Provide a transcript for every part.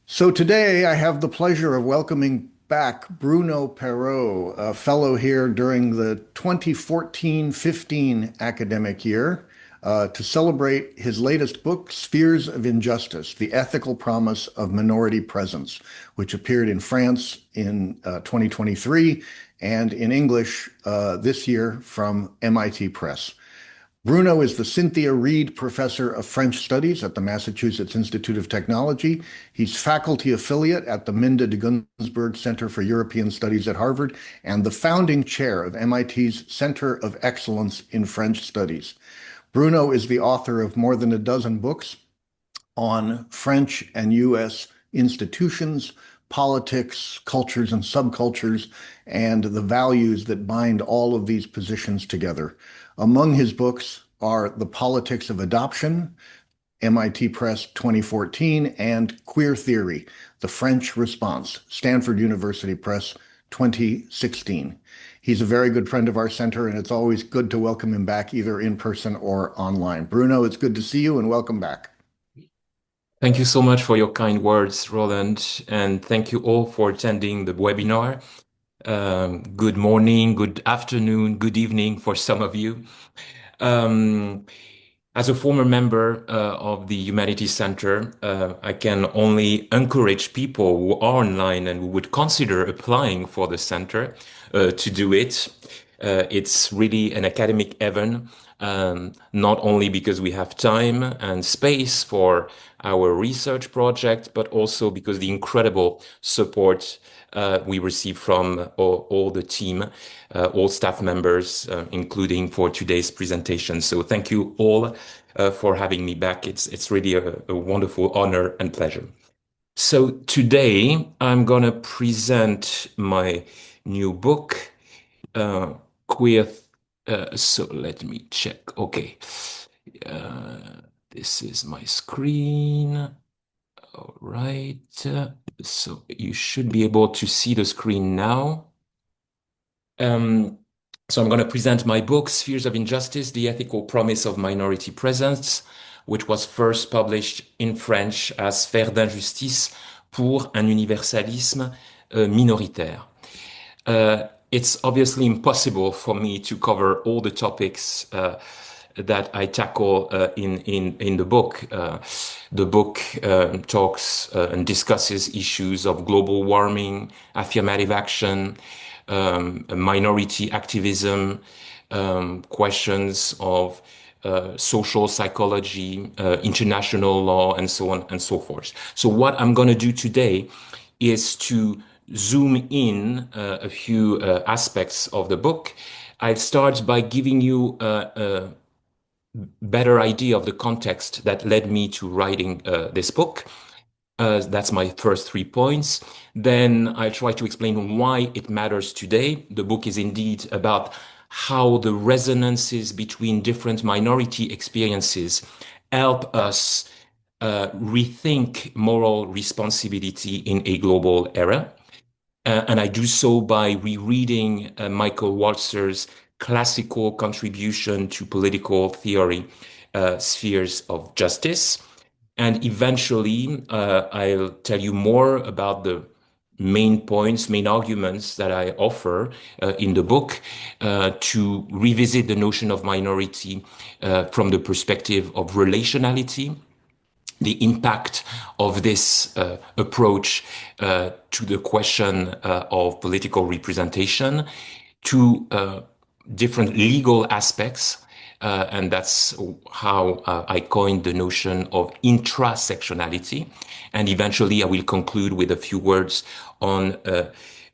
So today I have the pleasure of welcoming back Bruno Perreau, a fellow here during the 2014-15 academic year, to celebrate his latest book, Spheres of Injustice: The Ethical Promise of Minority Presence, which appeared in France in 2023 and in English this year from MIT Press. Bruno is the Cynthia Reed Professor of French Studies at the Massachusetts Institute of Technology. He's faculty affiliate at the Minda de Gunsberg Center for European Studies at Harvard and the founding chair of MIT's Center of Excellence in French Studies. Bruno is the author of more than a dozen books on French and U.S. institutions, politics, cultures and subcultures, and the values that bind all of these positions together. Among his books are The Politics of Adoption, MIT Press 2014, and Queer Theory: The French Response, Stanford University Press 2016. He's a very good friend of our center, and it's always good to welcome him back either in person or online. Bruno, it's good to see you and welcome back. Thank you so much for your kind words, Roland, and thank you all for attending the webinar. Good morning, good afternoon, good evening for some of you. Um, as a former member of the Humanities Center, I can only encourage people who are online and who would consider applying for the center to do it. It's really an academic heaven, not only because we have time and space for our research project, but also because the incredible support we receive from all the team, all staff members, including for today's presentation. So thank you all for having me back. It's really a wonderful honor and pleasure. So today I'm gonna present my new book, uh, Queer. So let me check. Okay, this is my screen. All right. So you should be able to see the screen now. Um, so I'm going to present my book, Spheres of Injustice: The Ethical Promise of Minority Presence, which was first published in French as Sphères d'injustice pour un universalisme minoritaire. It's obviously impossible for me to cover all the topics that I tackle in the book. The book talks and discusses issues of global warming, affirmative action, minority activism, questions of social psychology, international law, and so on and so forth. So what I'm going to do today is to zoom in a few aspects of the book. I'll start by giving you a better idea of the context that led me to writing this book. That's my first 3 points. Then I'll try to explain why it matters today. The book is indeed about how the resonances between different minority experiences help us rethink moral responsibility in a global era. And I do so by rereading Michael Walzer's classical contribution to political theory, Spheres of Justice. And eventually, I'll tell you more about the main points, main arguments that I offer in the book to revisit the notion of minority from the perspective of relationality, the impact of this approach to the question of political representation, to different legal aspects, and that's how I coined the notion of intrasectionality. And eventually I will conclude with a few words on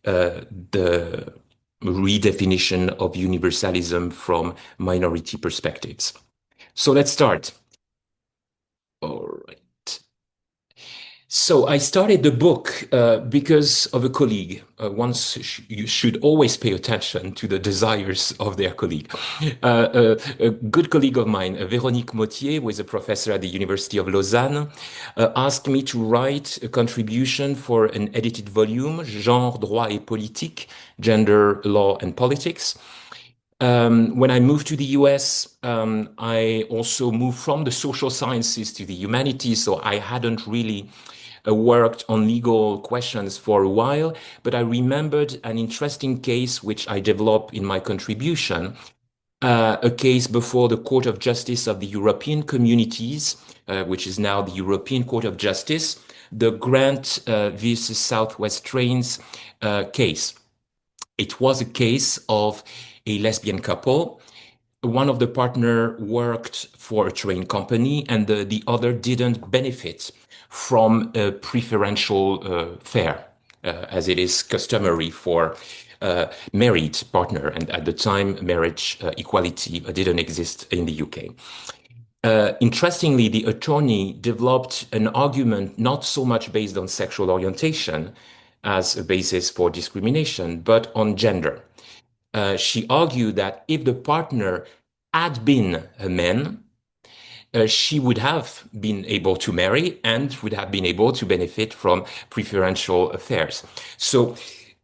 the redefinition of universalism from minority perspectives. So let's start. All right. So I started the book because of a colleague. You should always pay attention to the desires of their colleague. A good colleague of mine, Véronique Mottier, who is a professor at the University of Lausanne, asked me to write a contribution for an edited volume, Genre, droit et politique, Gender, Law and Politics. When I moved to the US, I also moved from the social sciences to the humanities, so I hadn't really worked on legal questions for a while, but I remembered an interesting case which I developed in my contribution, a case before the Court of Justice of the European Communities, which is now the European Court of Justice, the Grant versus Southwest Trains case. It was a case of a lesbian couple. One of the partner worked for a train company and the other didn't benefit from a preferential fare, as it is customary for married partner. And at the time, marriage equality didn't exist in the UK. Interestingly, the attorney developed an argument not so much based on sexual orientation as a basis for discrimination, but on gender. She argued that if the partner had been a man, she would have been able to marry and would have been able to benefit from preferential affairs. So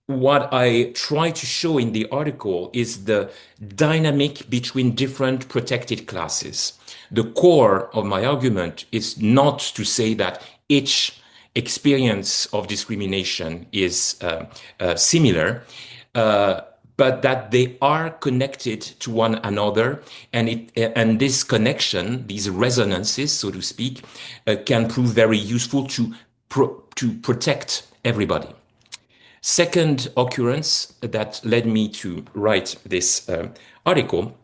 what I try to show in the article is the dynamic between different protected classes. The core of my argument is not to say that each experience of discrimination is similar, but that they are connected to one another, and this connection, these resonances, so to speak, can prove very useful to protect everybody. Second occurrence that led me to write this article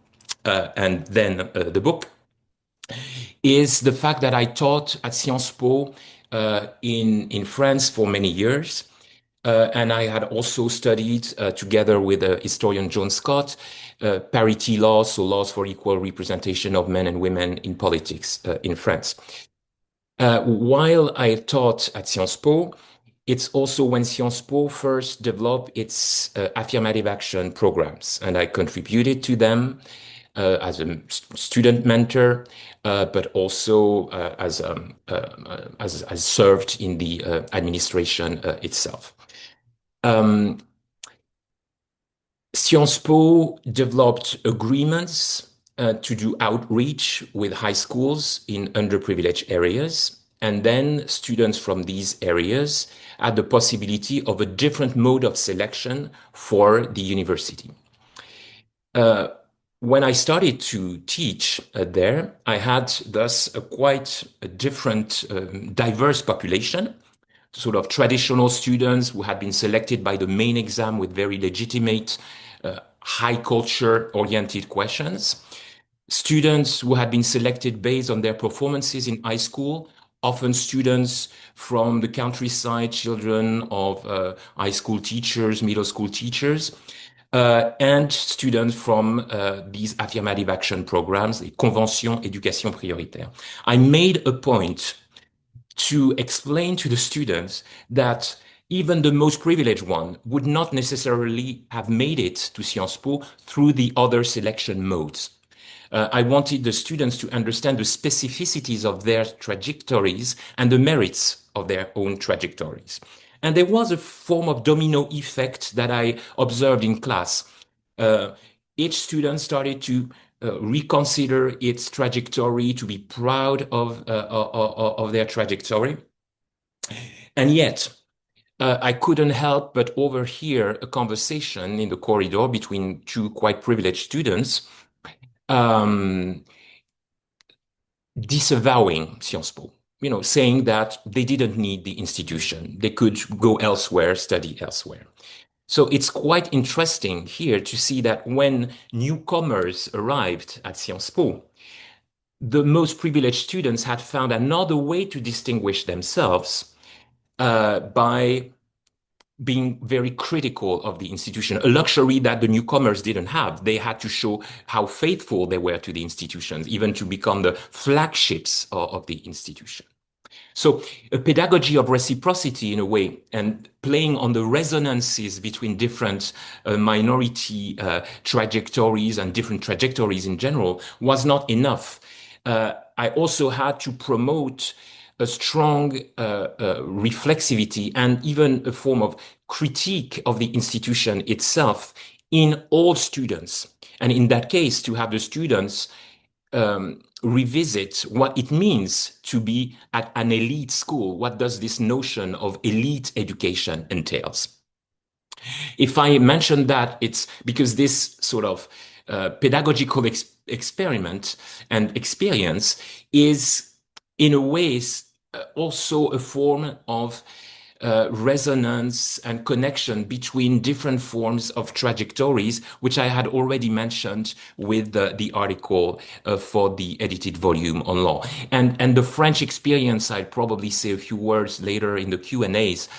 and then the book is the fact that I taught at Sciences Po in France for many years. And I had also studied together with historian John Scott, parity laws, so laws for equal representation of men and women in politics in France. While I taught at Sciences Po, it's also when Sciences Po first developed its affirmative action programs, and I contributed to them as a student mentor, but also as served in the administration itself. Sciences Po developed agreements to do outreach with high schools in underprivileged areas. And then students from these areas had the possibility of a different mode of selection for the university. When I started to teach there, I had thus a quite different, diverse population, sort of traditional students who had been selected by the main exam with very legitimate, high culture oriented questions. Students who had been selected based on their performances in high school, often students from the countryside, children of high school teachers, middle school teachers, and students from these affirmative action programs, the Convention Éducation Prioritaire. I made a point to explain to the students that even the most privileged one would not necessarily have made it to Sciences Po through the other selection modes. I wanted the students to understand the specificities of their trajectories and the merits of their own trajectories. And there was a form of domino effect that I observed in class. Each student started to reconsider its trajectory, to be proud of their trajectory. And yet, I couldn't help but overhear a conversation in the corridor between two quite privileged students disavowing Sciences Po, saying that they didn't need the institution. They could go elsewhere, study elsewhere. So it's quite interesting here to see that when newcomers arrived at Sciences Po, the most privileged students had found another way to distinguish themselves by being very critical of the institution, a luxury that the newcomers didn't have. They had to show how faithful they were to the institutions, even to become the flagships of the institution. So a pedagogy of reciprocity in a way, and playing on the resonances between different minority trajectories and different trajectories in general was not enough. I also had to promote a strong reflexivity and even a form of critique of the institution itself in all students. And in that case, to have the students revisit what it means to be at an elite school. What does this notion of elite education entails? If I mention that, it's because this sort of pedagogical experiment and experience is, in a way, also a form of resonance and connection between different forms of trajectories, which I had already mentioned with the article for the edited volume on law. And the French experience, I'd probably say a few words later in the Q&As,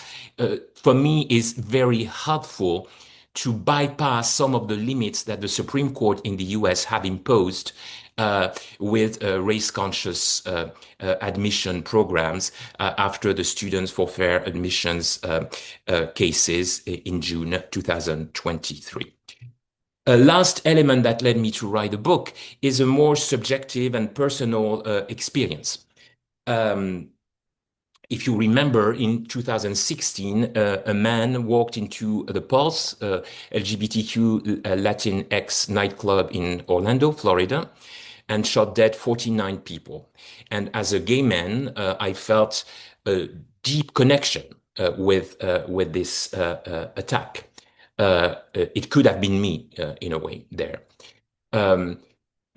for me is very helpful to bypass some of the limits that the Supreme Court in the US have imposed with race-conscious admission programs after the Students for Fair Admissions cases in June 2023. A last element that led me to write the book is a more subjective and personal experience. If you remember, in 2016, a man walked into the Pulse, LGBTQ Latinx nightclub in Orlando, Florida, and shot dead 49 people. And as a gay man, I felt a deep connection with this attack. It could have been me, in a way, there.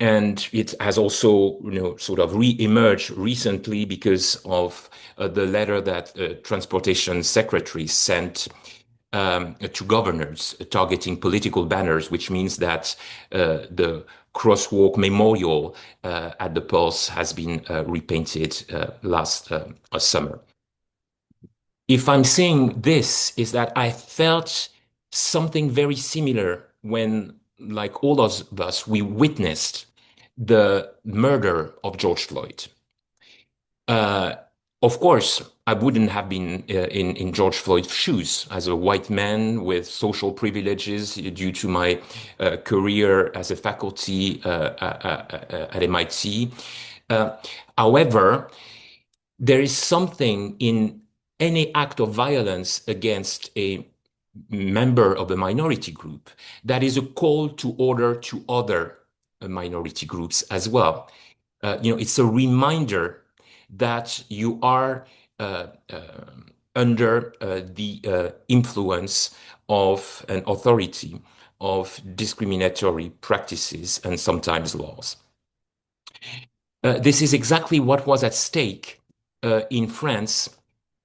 And it has also, sort of re-emerged recently because of the letter that Transportation Secretary sent to governors targeting political banners, which means that the crosswalk memorial at the Pulse has been repainted last summer. If I'm saying this, is that I felt something very similar when, like all of us, we witnessed the murder of George Floyd. Of course, I wouldn't have been in George Floyd's shoes as a white man with social privileges due to my career as a faculty at MIT. However, there is something in any act of violence against a member of a minority group that is a call to order to other minority groups as well. It's a reminder that you are under the influence of an authority of discriminatory practices and sometimes laws. This is exactly what was at stake in France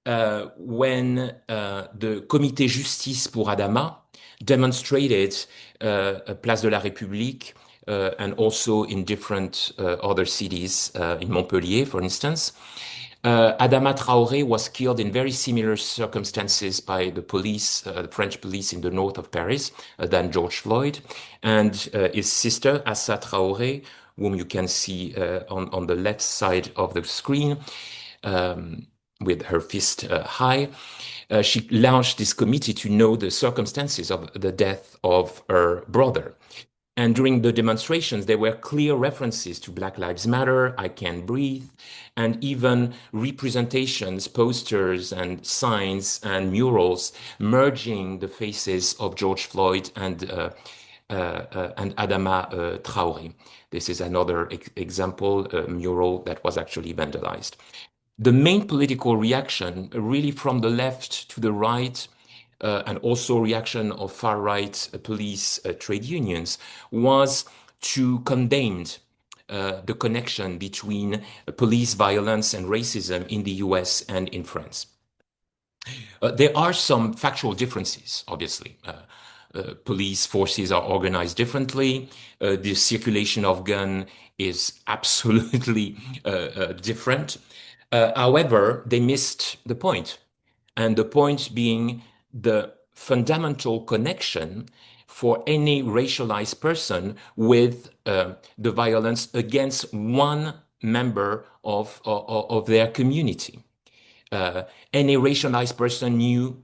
when the Comité Justice pour Adama demonstrated at Place de la République and also in different other cities, in Montpellier, for instance. Adama Traoré was killed in very similar circumstances by the police, the French police in the north of Paris, than George Floyd. And his sister, Assa Traoré, whom you can see on the left side of the screen, with her fist high, she launched this committee to know the circumstances of the death of her brother. And during the demonstrations, there were clear references to Black Lives Matter, I Can't Breathe, and even representations, posters and signs and murals merging the faces of George Floyd and Adama Traoré. This is another example, a mural that was actually vandalized. The main political reaction, really from the left to the right, and also reaction of far-right police trade unions, was to condemn the connection between police violence and racism in the US and in France. There are some factual differences, obviously. Police forces are organized differently. The circulation of gun is absolutely different. However, they missed the point. And the point being the fundamental connection for any racialized person with the violence against one member of their community. Any racialized person knew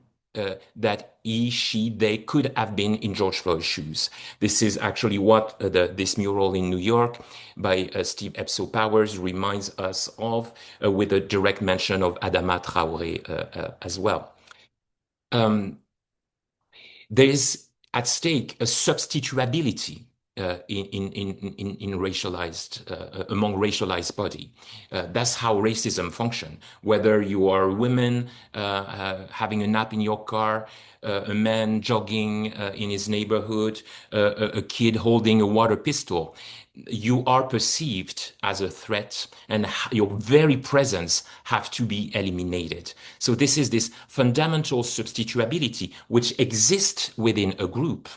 that he, she, they could have been in George Floyd's shoes. This is actually what this mural in New York by Steve Epso-Powers reminds us of, with a direct mention of Adama Traoré as well. There is at stake a substitutability in racialized among racialized body. That's how racism function. Whether you are women having a nap in your car, a man jogging in his neighborhood, a kid holding a water pistol, you are perceived as a threat, and your very presence have to be eliminated. So this is this fundamental substitutability which exists within a group,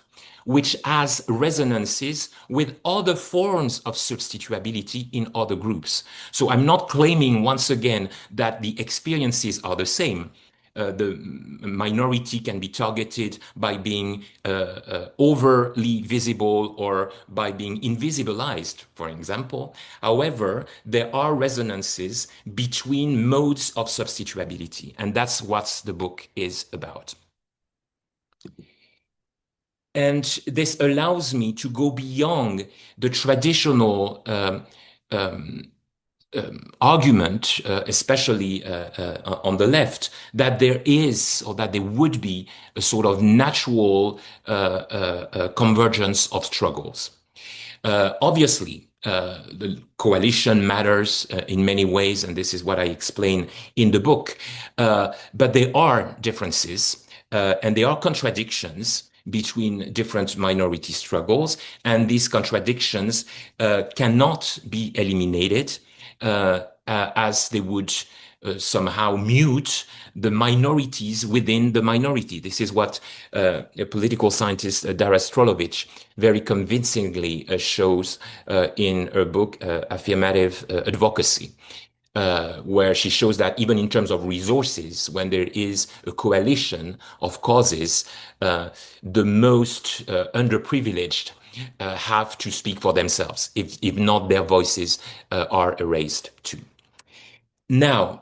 which has resonances with other forms of substitutability in other groups. So I'm not claiming once again that the experiences are the same. The minority can be targeted by being overly visible or by being invisibilized, for example. However, there are resonances between modes of substitutability, and that's what the book is about. And this allows me to go beyond the traditional argument, especially on the left, that there is or that there would be a sort of natural convergence of struggles. Obviously, the coalition matters in many ways, and this is what I explain in the book. But there are differences and there are contradictions between different minority struggles, and these contradictions cannot be eliminated as they would somehow mute the minorities within the minority. This is what a political scientist, Dara Strolovich, very convincingly shows in her book, Affirmative Advocacy. Where she shows that even in terms of resources, when there is a coalition of causes, the most underprivileged have to speak for themselves. If not, their voices are erased too. Now,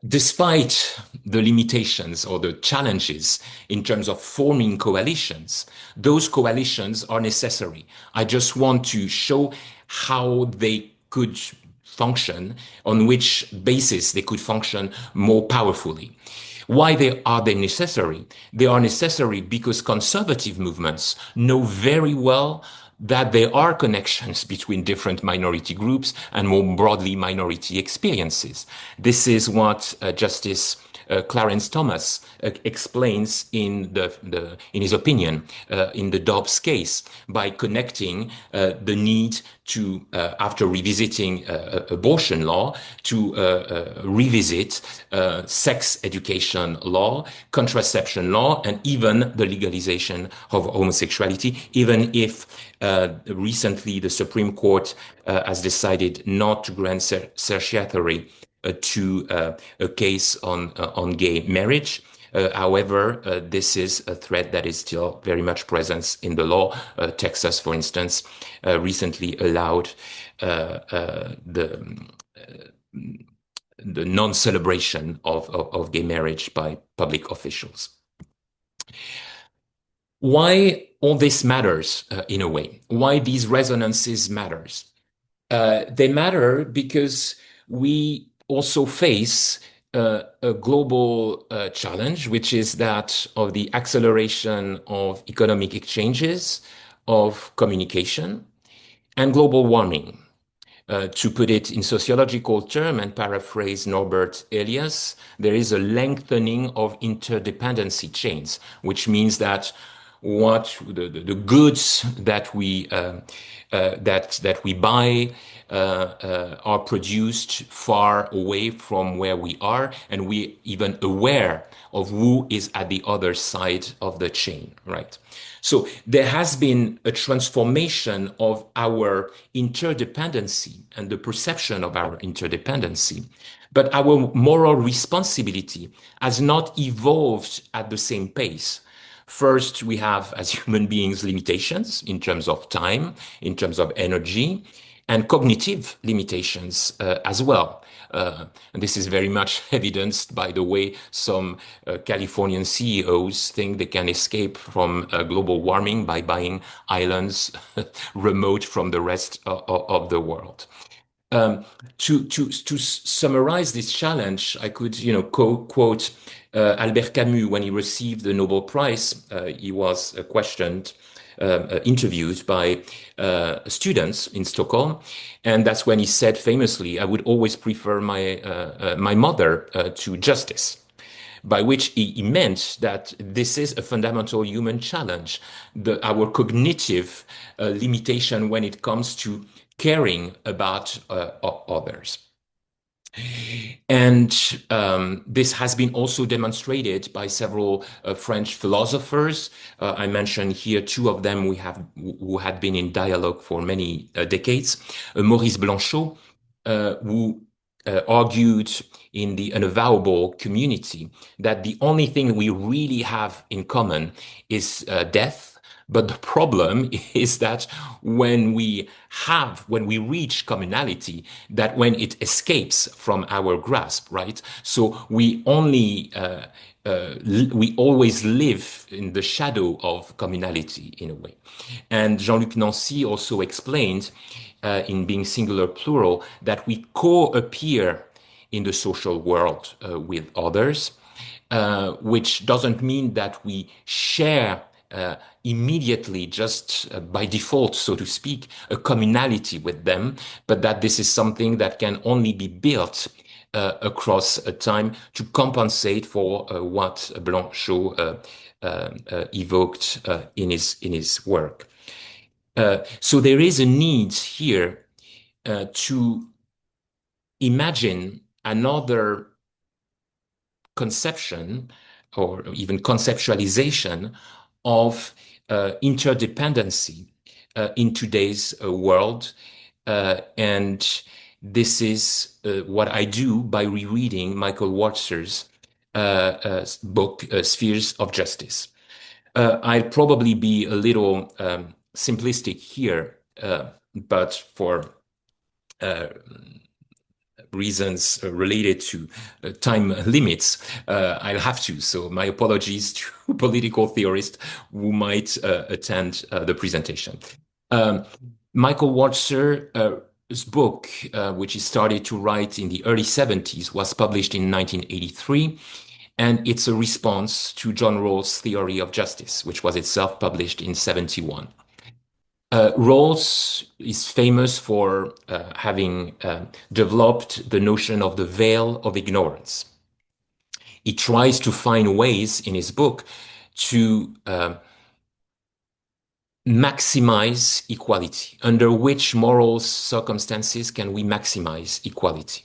despite the limitations or the challenges in terms of forming coalitions, those coalitions are necessary. I just want to show how they could function, on which basis they could function more powerfully. Why are they necessary? They are necessary because conservative movements know very well that there are connections between different minority groups and more broadly minority experiences. This is what Justice Clarence Thomas explains in his opinion in the Dobbs case by connecting the need to, after revisiting abortion law, to revisit sex education law, contraception law, and even the legalization of homosexuality, even if recently the Supreme Court has decided not to grant certiorari to a case on gay marriage. However, this is a threat that is still very much present in the law. Texas, for instance, recently allowed the non-celebration of gay marriage by public officials. Why all this matters in a way? Why these resonances matters? They matter because we also face a global challenge, which is that of the acceleration of economic exchanges, of communication, and global warming. To put it in sociological terms and paraphrase Norbert Elias, there is a lengthening of interdependency chains, which means that what the goods that we buy are produced far away from where we are, and we even aware of who is at the other side of the chain, right? So there has been a transformation of our interdependency and the perception of our interdependency, but our moral responsibility has not evolved at the same pace. First, we have, as human beings, limitations in terms of time, in terms of energy, and cognitive limitations as well. And this is very much evidenced by the way some Californian CEOs think they can escape from global warming by buying islands remote from the rest of the world. To summarize this challenge, I could, quote Albert Camus when he received the Nobel Prize. He was questioned interviewed by students in Stockholm, and that's when he said famously, "I would always prefer my mother to justice." By which he meant that this is a fundamental human challenge, our cognitive limitation when it comes to caring about others. And this has been also demonstrated by several French philosophers. I mentioned here two of them who had been in dialogue for many decades. Maurice Blanchot, who argued in the unavowable community that the only thing we really have in common is death. But the problem is that when we reach communality, that when it escapes from our grasp, right? So we always live in the shadow of communality in a way. And Jean-Luc Nancy also explained in Being Singular Plural that we co-appear in the social world with others, which doesn't mean that we share immediately, just by default, so to speak, a communality with them, but that this is something that can only be built across a time to compensate for what Blanchot evoked in his work. So there is a need here to imagine another conception or even conceptualization of interdependency in today's world. And this is what I do by rereading Michael Walzer's book, Spheres of Justice. I'll probably be a little simplistic here, but for reasons related to time limits, I'll have to. So my apologies to political theorists who might attend the presentation. Michael Walzer's book, which he started to write in the early 70s, was published in 1983. And it's a response to John Rawls' theory of justice, which was itself published in 71. Rawls is famous for having developed the notion of the veil of ignorance. He tries to find ways in his book to maximize equality. Under which moral circumstances can we maximize equality?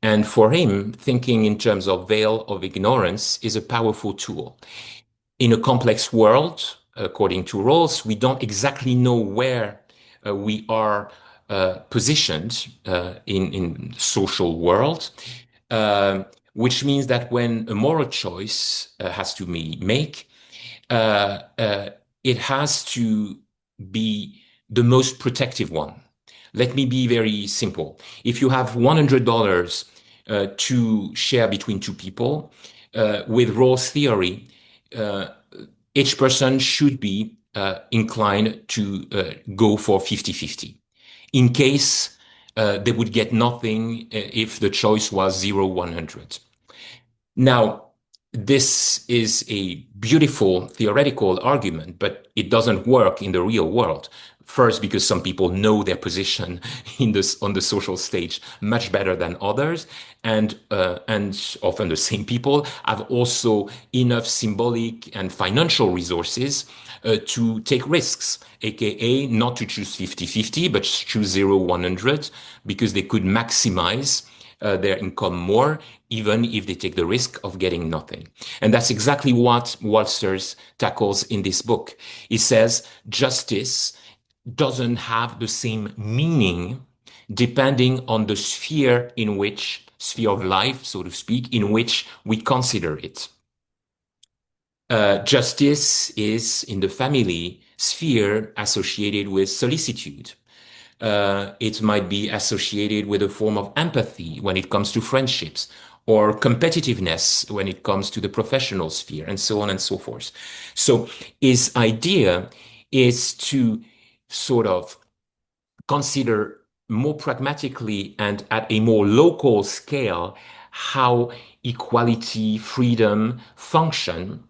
And for him, thinking in terms of veil of ignorance is a powerful tool. In a complex world, according to Rawls, we don't exactly know where we are positioned in social world, which means that when a moral choice has to be made, it has to be the most protective one. Let me be very simple. If you have $100 to share between two people, with Rawls' theory, each person should be inclined to go for 50-50 in case they would get nothing if the choice was 0-100. Now, this is a beautiful theoretical argument, but it doesn't work in the real world. First, because some people know their position on the social stage much better than others, and often the same people have also enough symbolic and financial resources to take risks, aka not to choose 50-50, but choose 0-100, because they could maximize their income more, even if they take the risk of getting nothing. And that's exactly what Walzer tackles in this book. He says justice doesn't have the same meaning depending on the sphere of life, so to speak, in which we consider it. Justice is in the family sphere associated with solicitude. It might be associated with a form of empathy when it comes to friendships, or competitiveness when it comes to the professional sphere, and so on and so forth. So his idea is to sort of consider more pragmatically and at a more local scale how equality, freedom function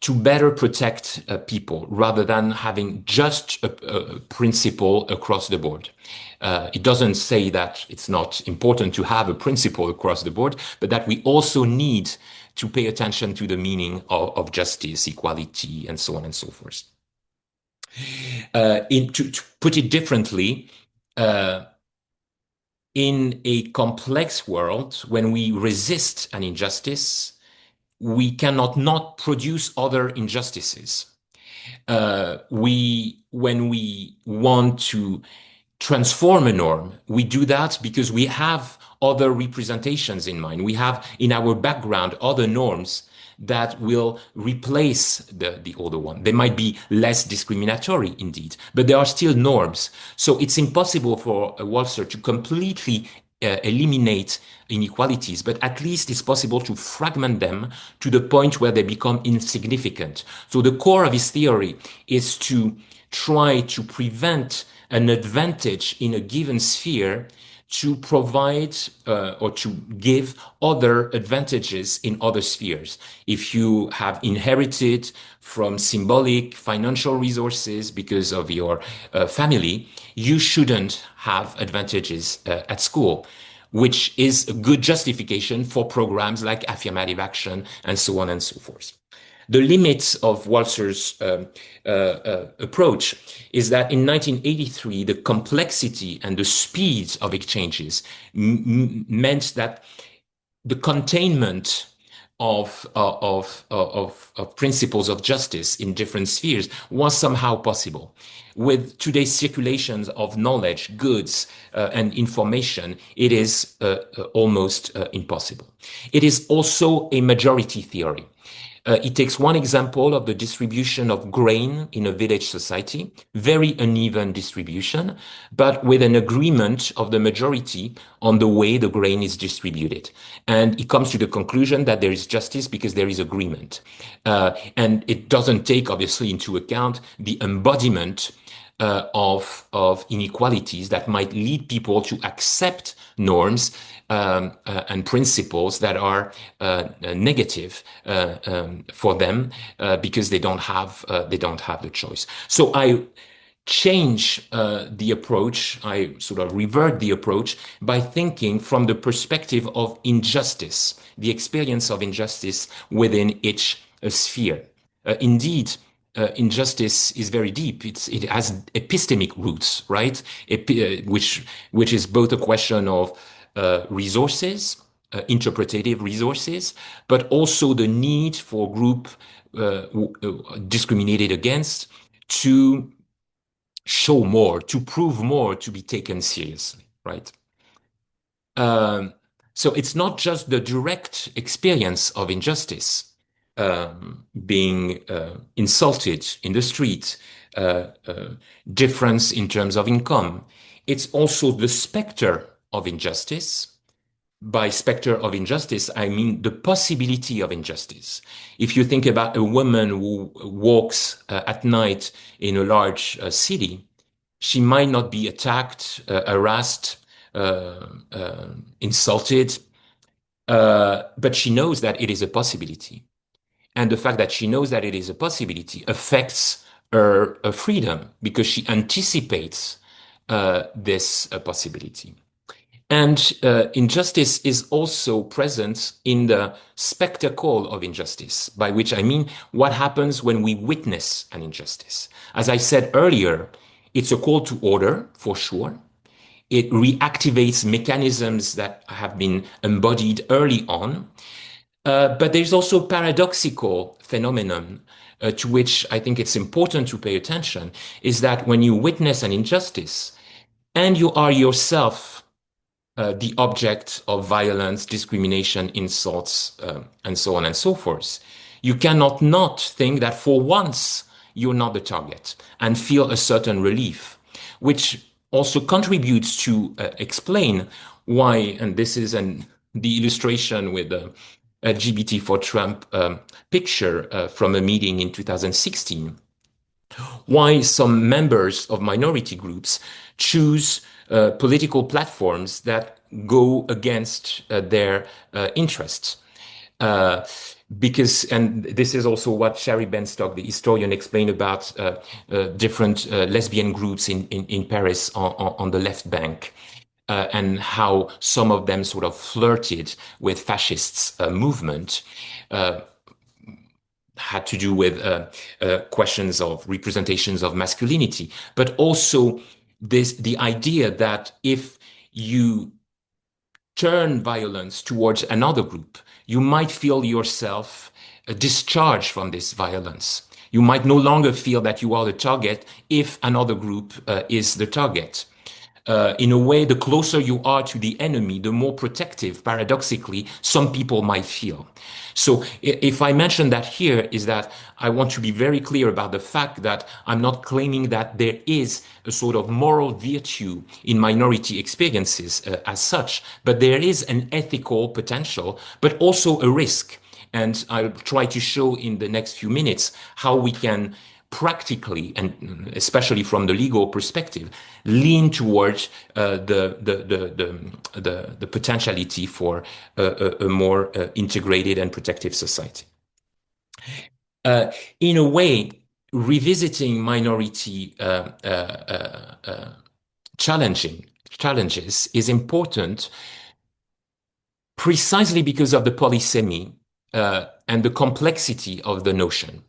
to better protect people rather than having just a principle across the board. It doesn't say that it's not important to have a principle across the board, but that we also need to pay attention to the meaning of justice, equality, and so on and so forth. To put it differently, in a complex world, when we resist an injustice, we cannot not produce other injustices. When we want to transform a norm, we do that because we have other representations in mind. We have in our background other norms that will replace the older one. They might be less discriminatory indeed, but they are still norms. So it's impossible for a waltzer to completely eliminate inequalities, but at least it's possible to fragment them to the point where they become insignificant. So the core of his theory is to try to prevent an advantage in a given sphere to provide or to give other advantages in other spheres. If you have inherited from symbolic financial resources because of your family, you shouldn't have advantages at school, which is a good justification for programs like affirmative action and so on and so forth. The limits of Waltzer's approach is that in 1983, the complexity and the speed of exchanges meant that the containment of principles of justice in different spheres was somehow possible. With today's circulations of knowledge, goods, and information, it is almost impossible. It is also a majority theory. It takes one example of the distribution of grain in a village society, very uneven distribution, but with an agreement of the majority on the way the grain is distributed. And it comes to the conclusion that there is justice because there is agreement. And it doesn't take, obviously, into account the embodiment of inequalities that might lead people to accept norms and principles that are negative for them because they don't have the choice. So I change the approach. I sort of revert the approach by thinking from the perspective of injustice, the experience of injustice within each sphere. Indeed, injustice is very deep. It has epistemic roots, right? Which is both a question of resources, interpretative resources, but also the need for group discriminated against to show more, to prove more, to be taken seriously, right? So it's not just the direct experience of injustice, being insulted in the street, difference in terms of income. It's also the specter of injustice. By specter of injustice, I mean the possibility of injustice. If you think about a woman who walks at night in a large city, she might not be attacked, harassed, insulted, but she knows that it is a possibility. And the fact that she knows that it is a possibility affects her freedom because she anticipates this possibility. And injustice is also present in the spectacle of injustice, by which I mean what happens when we witness an injustice. As I said earlier, it's a call to order, for sure. It reactivates mechanisms that have been embodied early on. But there's also a paradoxical phenomenon to which I think it's important to pay attention, is that when you witness an injustice and you are yourself the object of violence, discrimination, insults, and so on and so forth, you cannot not think that for once you're not the target and feel a certain relief, which also contributes to explain why, and this is the illustration with the LGBT for Trump picture from a meeting in 2016, why some members of minority groups choose political platforms that go against their interests. Uh, because, and this is also what Sherry Benstock, the historian, explained about different lesbian groups in Paris on the left bank. And how some of them sort of flirted with fascists movement, uh, had to do with questions of representations of masculinity, but also the idea that if you turn violence towards another group, you might feel yourself discharged from this violence. You might no longer feel that you are the target if another group is the target. In a way, the closer you are to the enemy, the more protective, paradoxically, some people might feel. So if I mention that here, is that I want to be very clear about the fact that I'm not claiming that there is a sort of moral virtue in minority experiences as such, but there is an ethical potential, but also a risk. And I'll try to show in the next few minutes how we can practically, and especially from the legal perspective, lean towards the potentiality for a more integrated and protective society. Uh, in a way, revisiting minority challenges is important precisely because of the polysemy and the complexity of the notion.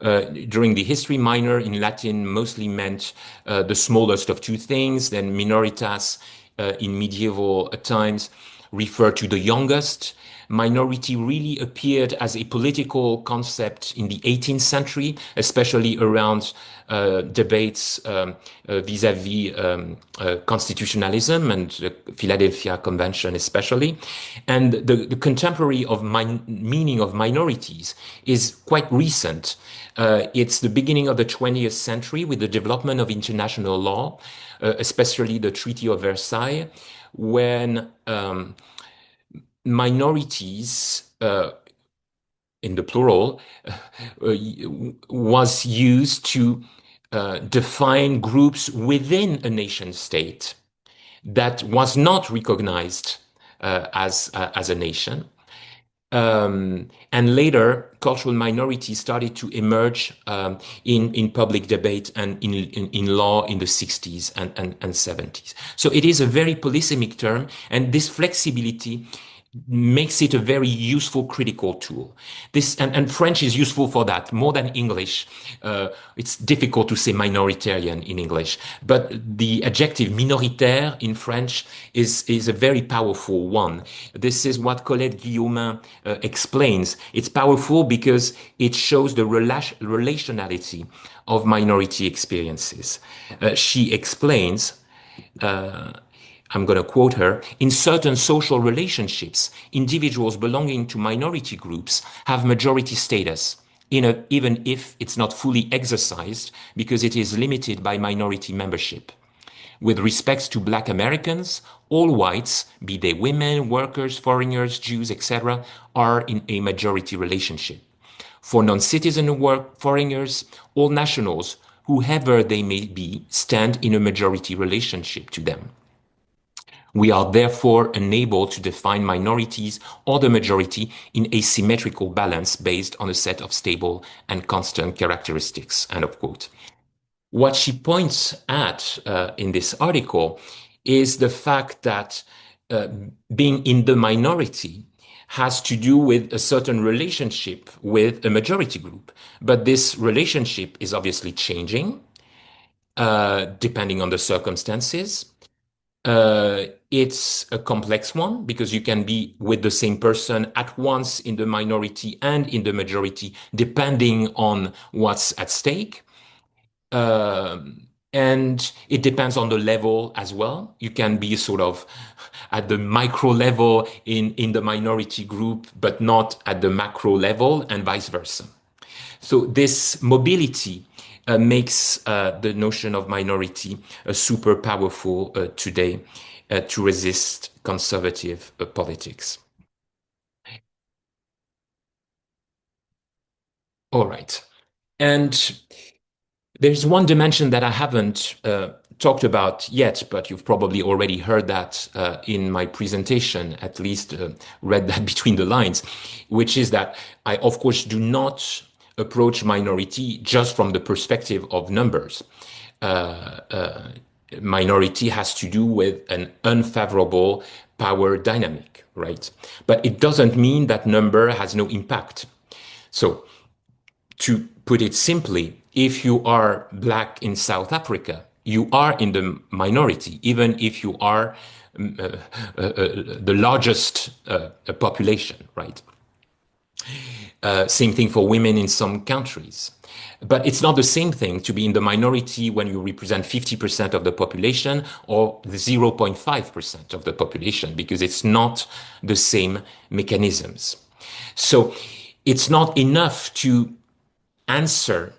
During the history, minor in Latin mostly meant the smallest of two things. Then minoritas in medieval times referred to the youngest. Minority really appeared as a political concept in the 18th century, especially around debates vis-à-vis constitutionalism and the Philadelphia Convention especially. And the contemporary of meaning of minorities is quite recent. It's the beginning of the 20th century with the development of international law, especially the Treaty of Versailles, when minorities, in the plural, was used to define groups within a nation state that was not recognized as a nation. And later, cultural minorities started to emerge in public debate and in law in the 60s and 70s. So it is a very polysemic term, and this flexibility makes it a very useful critical tool. This and French is useful for that more than English. It's difficult to say minoritarian in English, but the adjective minoritaire in French is a very powerful one. This is what Colette Guillaumin explains. It's powerful because it shows the relationality of minority experiences. She explains. I'm going to quote her, in certain social relationships, individuals belonging to minority groups have majority status, even if it's not fully exercised because it is limited by minority membership. With respect to Black Americans, all whites, be they women, workers, foreigners, Jews, etc., are in a majority relationship. For non-citizen foreigners, all nationals, whoever they may be, stand in a majority relationship to them. We are therefore unable to define minorities or the majority in a symmetrical balance based on a set of stable and constant characteristics. End of quote. What she points at in this article is the fact that being in the minority has to do with a certain relationship with a majority group. But this relationship is obviously changing depending on the circumstances. It's a complex one because you can be with the same person at once in the minority and in the majority, depending on what's at stake. And it depends on the level as well. You can be sort of at the micro level in the minority group, but not at the macro level, and vice versa. So this mobility makes the notion of minority super powerful today to resist conservative politics. All right. And There's one dimension that I haven't talked about yet, but you've probably already heard that in my presentation, at least read that between the lines, which is that I, of course, do not approach minority just from the perspective of numbers. Uh, uh, Minority has to do with an unfavorable power dynamic, right? But it doesn't mean that number has no impact. So to put it simply, if you are black in South Africa, you are in the minority, even if you are the largest population, right? Same thing for women in some countries. But it's not the same thing to be in the minority when you represent 50% of the population or the 0.5% of the population, because it's not the same mechanisms. So it's not enough to answer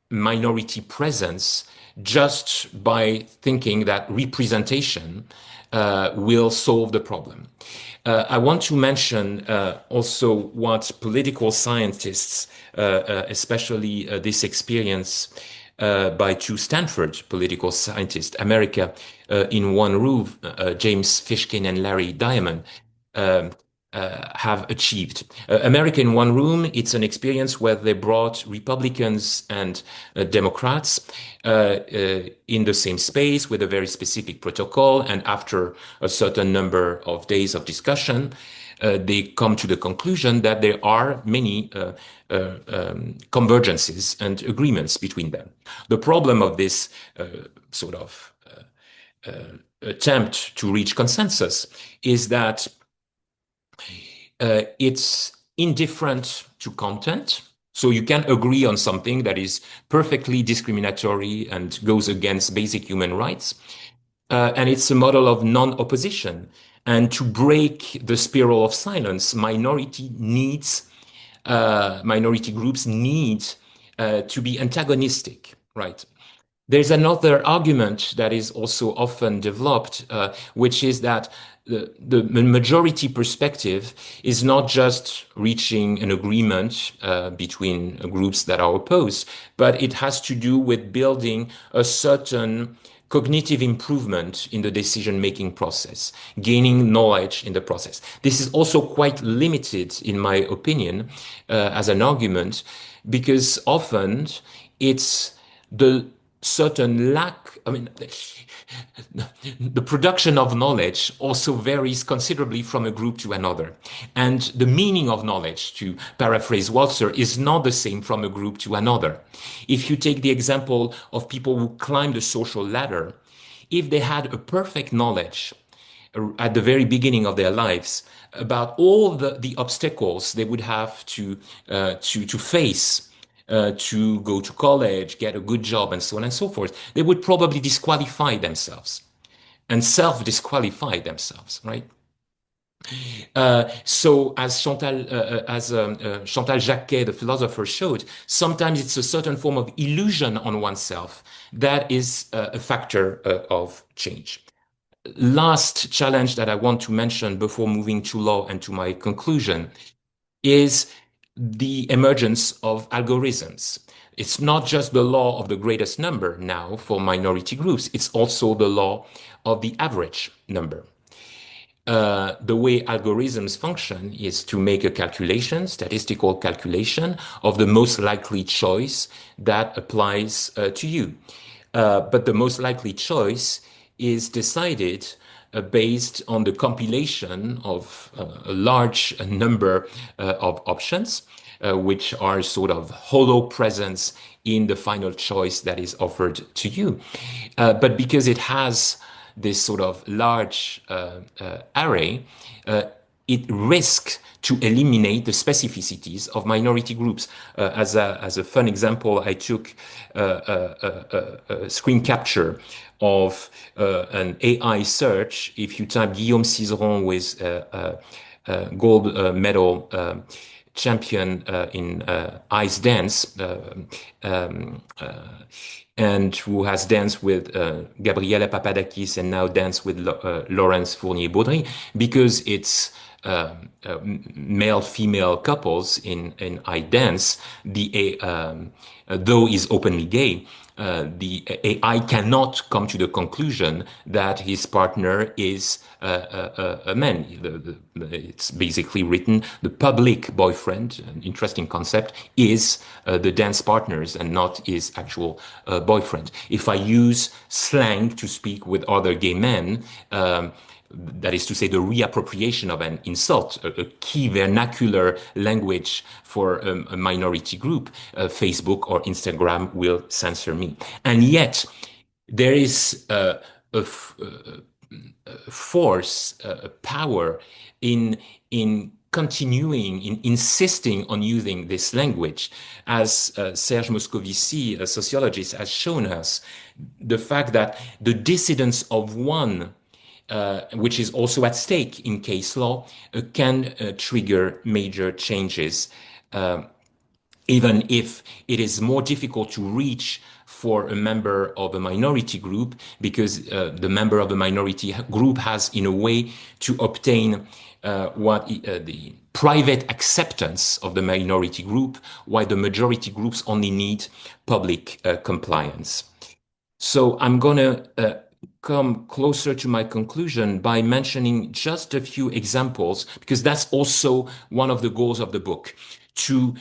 minority presence just by thinking that representation will solve the problem. I want to mention also what political scientists, especially this experience by two Stanford political scientists, America in One Room, James Fishkin and Larry Diamond, um, have achieved. America in One Room, it's an experience where they brought Republicans and Democrats in the same space with a very specific protocol. And after a certain number of days of discussion, they come to the conclusion that there are many convergences and agreements between them. The problem of this sort of attempt to reach consensus is that it's indifferent to content. So you can agree on something that is perfectly discriminatory and goes against basic human rights. And it's a model of non-opposition. And to break the spiral of silence, minority groups need to be antagonistic, right? There's another argument that is also often developed, which is that the majority perspective is not just reaching an agreement between groups that are opposed, but it has to do with building a certain cognitive improvement in the decision-making process, gaining knowledge in the process. This is also quite limited, in my opinion, as an argument, because often it's the certain lack, I mean, the production of knowledge also varies considerably from a group to another. And the meaning of knowledge, to paraphrase Walzer, is not the same from a group to another. If you take the example of people who climb the social ladder, if they had a perfect knowledge at the very beginning of their lives about all the obstacles they would have to face to go to college, get a good job, and so on and so forth, they would probably disqualify themselves and self-disqualify themselves, right? So as Chantal Jacquet, the philosopher, showed, sometimes it's a certain form of illusion on oneself that is a factor of change. Last challenge that I want to mention before moving to law and to my conclusion is the emergence of algorithms. It's not just the law of the greatest number now for minority groups, it's also the law of the average number. The way algorithms function is to make a calculation, statistical calculation of the most likely choice that applies to you. But the most likely choice is decided based on the compilation of a large number of options, which are sort of hollow presence in the final choice that is offered to you. But because it has this sort of large array, it risks to eliminate the specificities of minority groups. As a fun example, I took a screen capture of an AI search. If you type Guillaume Cizeron with gold medal champion in ice dance, and who has danced with Gabriela Papadakis and now danced with Laurence Fournier-Baudry, because it's male-female couples in I dance, though is openly gay, the AI cannot come to the conclusion that his partner is a man. It's basically written the public boyfriend, an interesting concept, is the dance partners and not his actual boyfriend. If I use slang to speak with other gay men, that is to say, the reappropriation of an insult, a key vernacular language for a minority group, Facebook or Instagram will censor me. And yet, there is a force, a power in continuing, in insisting on using this language. As Serge Moscovici, a sociologist, has shown us, the fact that the dissidence of one which is also at stake in case law, can trigger major changes, even if it is more difficult to reach for a member of a minority group, because the member of the minority group has, in a way, to obtain the private acceptance of the minority group, while the majority groups only need public compliance. So I'm going to come closer to my conclusion by mentioning just a few examples, because that's also one of the goals of the book, to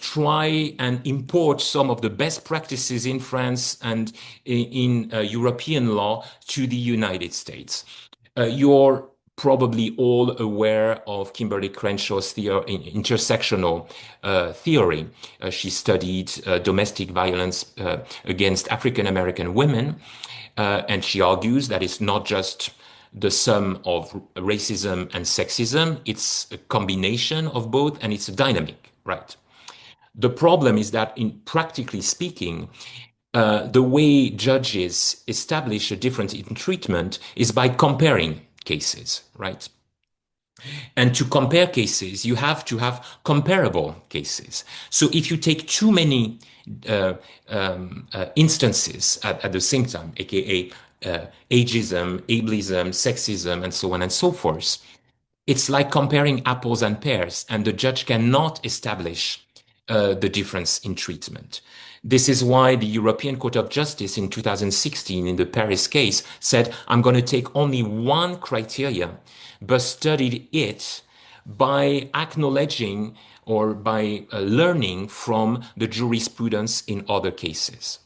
try and import some of the best practices in France and in European law to the United States. You're probably all aware of Kimberly Crenshaw's intersectional theory. She studied domestic violence against African American women, and she argues that it's not just the sum of racism and sexism, it's a combination of both, and it's a dynamic, right? The problem is that, in practically speaking, the way judges establish a difference in treatment is by comparing cases, right? And to compare cases, you have to have comparable cases. So if you take too many instances at the same time, aka ageism, ableism, sexism, and so on and so forth, it's like comparing apples and pears, and the judge cannot establish the difference in treatment. This is why the European Court of Justice in 2016, in the Paris case, said, I'm going to take only one criteria, but studied it by acknowledging or by learning from the jurisprudence in other cases.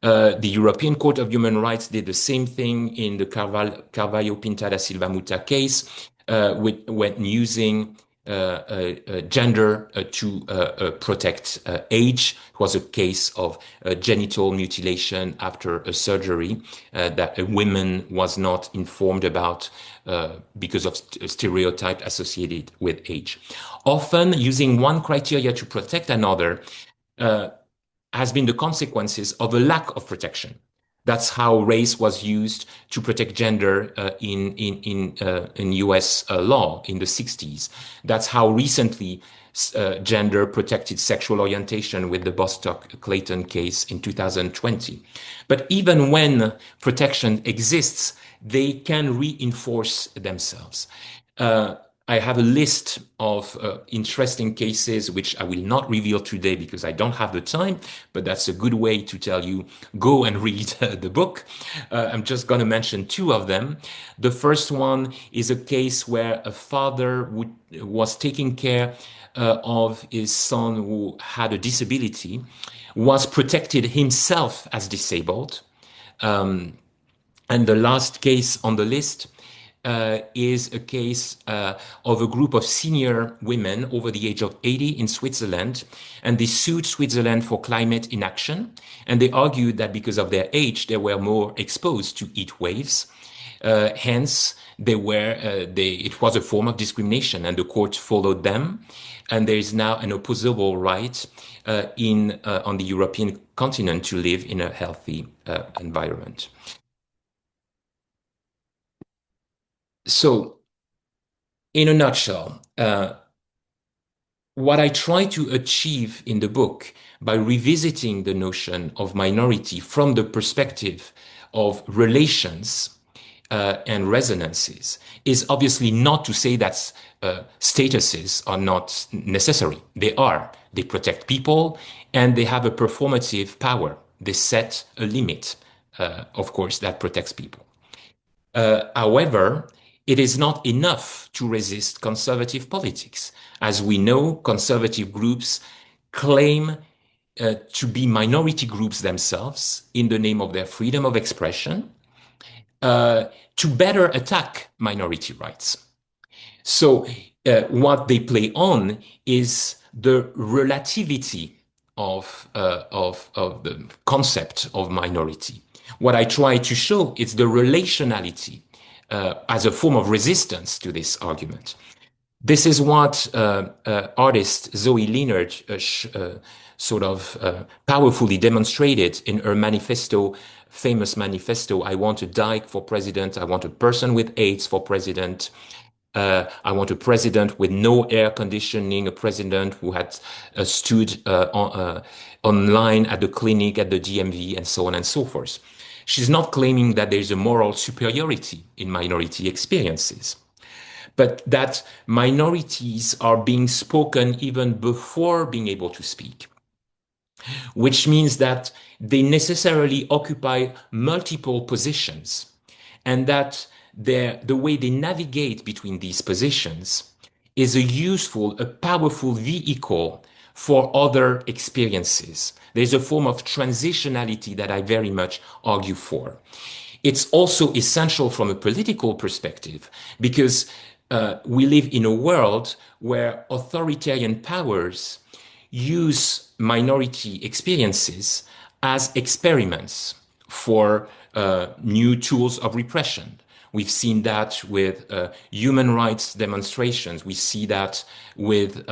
The European Court of Human Rights did the same thing in the Carvalho Pinta da Silva Muta case, when using gender to protect age. It was a case of genital mutilation after a surgery that a woman was not informed about because of stereotype associated with age. Often, using one criteria to protect another has been the consequences of a lack of protection. That's how race was used to protect gender in US law in the 60s. That's how recently gender protected sexual orientation with the Bostock-Clayton case in 2020. But even when protection exists, they can reinforce themselves. I have a list of interesting cases, which I will not reveal today because I don't have the time, but that's a good way to tell you, go and read the book. I'm just going to mention two of them. The first one is a case where a father was taking care of his son who had a disability, was protected himself as disabled. And the last case on the list is a case of a group of senior women over the age of 80 in Switzerland, and they sued Switzerland for climate inaction. And they argued that because of their age, they were more exposed to heat waves. Hence, it was a form of discrimination, and the court followed them. And there is now an opposable right on the European continent to live in a healthy environment. So, in a nutshell, what I try to achieve in the book by revisiting the notion of minority from the perspective of relations and resonances is obviously not to say that statuses are not necessary. They are. They protect people and they have a performative power. They set a limit, of course, that protects people. However, it is not enough to resist conservative politics. As we know, conservative groups claim to be minority groups themselves in the name of their freedom of expression uh, to better attack minority rights. So what they play on is the relativity of the concept of minority. What I try to show is the relationality as a form of resistance to this argument. This is what artist Zoe Leonard sort of powerfully demonstrated in her manifesto, famous manifesto. I want a dyke for president. I want a person with AIDS for president. I want a president with no air conditioning, a president who had stood online at the clinic, at the DMV, and so on and so forth. She's not claiming that there's a moral superiority in minority experiences, but that minorities are being spoken even before being able to speak, which means that they necessarily occupy multiple positions and that the way they navigate between these positions is a useful, a powerful vehicle for other experiences. There's a form of transitionality that I very much argue for. It's also essential from a political perspective because we live in a world where authoritarian powers use minority experiences as experiments for new tools of repression. We've seen that with human rights demonstrations. We see that with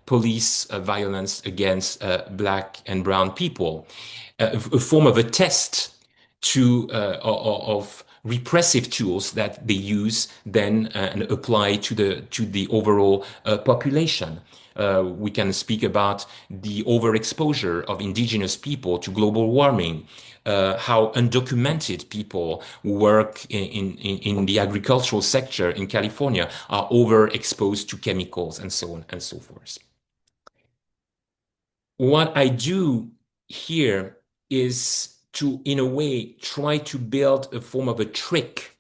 police violence against black and brown people, a form of a test to of repressive tools that they use then and apply to the overall population. We can speak about the overexposure of indigenous people to global warming, how undocumented people who work in the agricultural sector in California are overexposed to chemicals and so on and so forth. What I do here is to, in a way, try to build a form of a trick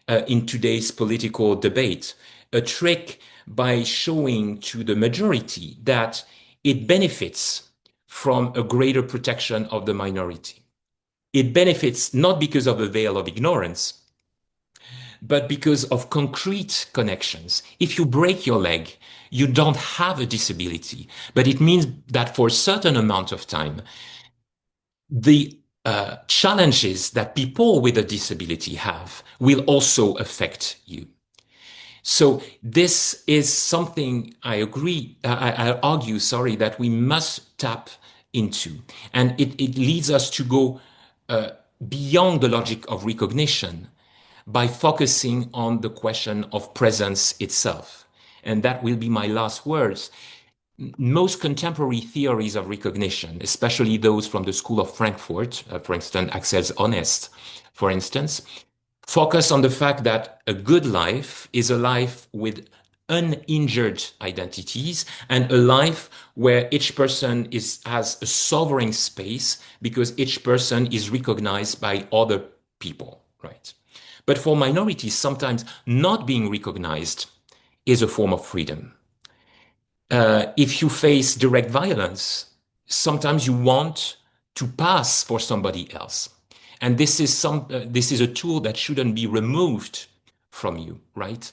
in today's political debate, a trick by showing to the majority that it benefits from a greater protection of the minority. It benefits not because of a veil of ignorance, but because of concrete connections. If you break your leg, you don't have a disability, but it means that for a certain amount of time, the challenges that people with a disability have will also affect you. So this is something I agree, I argue, sorry, that we must tap into. And it leads us to go beyond the logic of recognition by focusing on the question of presence itself. And that will be my last words. Most contemporary theories of recognition, especially those from the School of Frankfurt, for instance, Axel's Honest, for instance, focus on the fact that a good life is a life with uninjured identities and a life where each person has a sovereign space because each person is recognized by other people, right? But for minorities, sometimes not being recognized is a form of freedom. If you face direct violence, sometimes you want to pass for somebody else. And this is a tool that shouldn't be removed from you, right?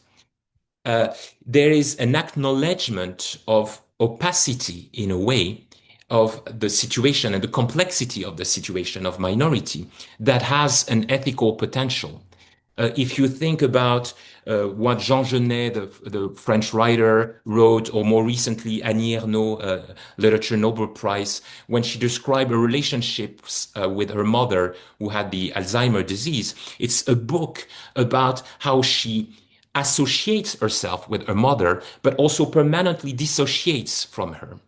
There is an acknowledgement of opacity in a way of the situation and the complexity of the situation of minority that has an ethical potential. If you think about what Jean Genet, the French writer, wrote, or more recently Annie Ernaux, Literature Nobel Prize, when she described her relationships with her mother who had the Alzheimer's disease, it's a book about how she associates herself with her mother, but also permanently dissociates from her.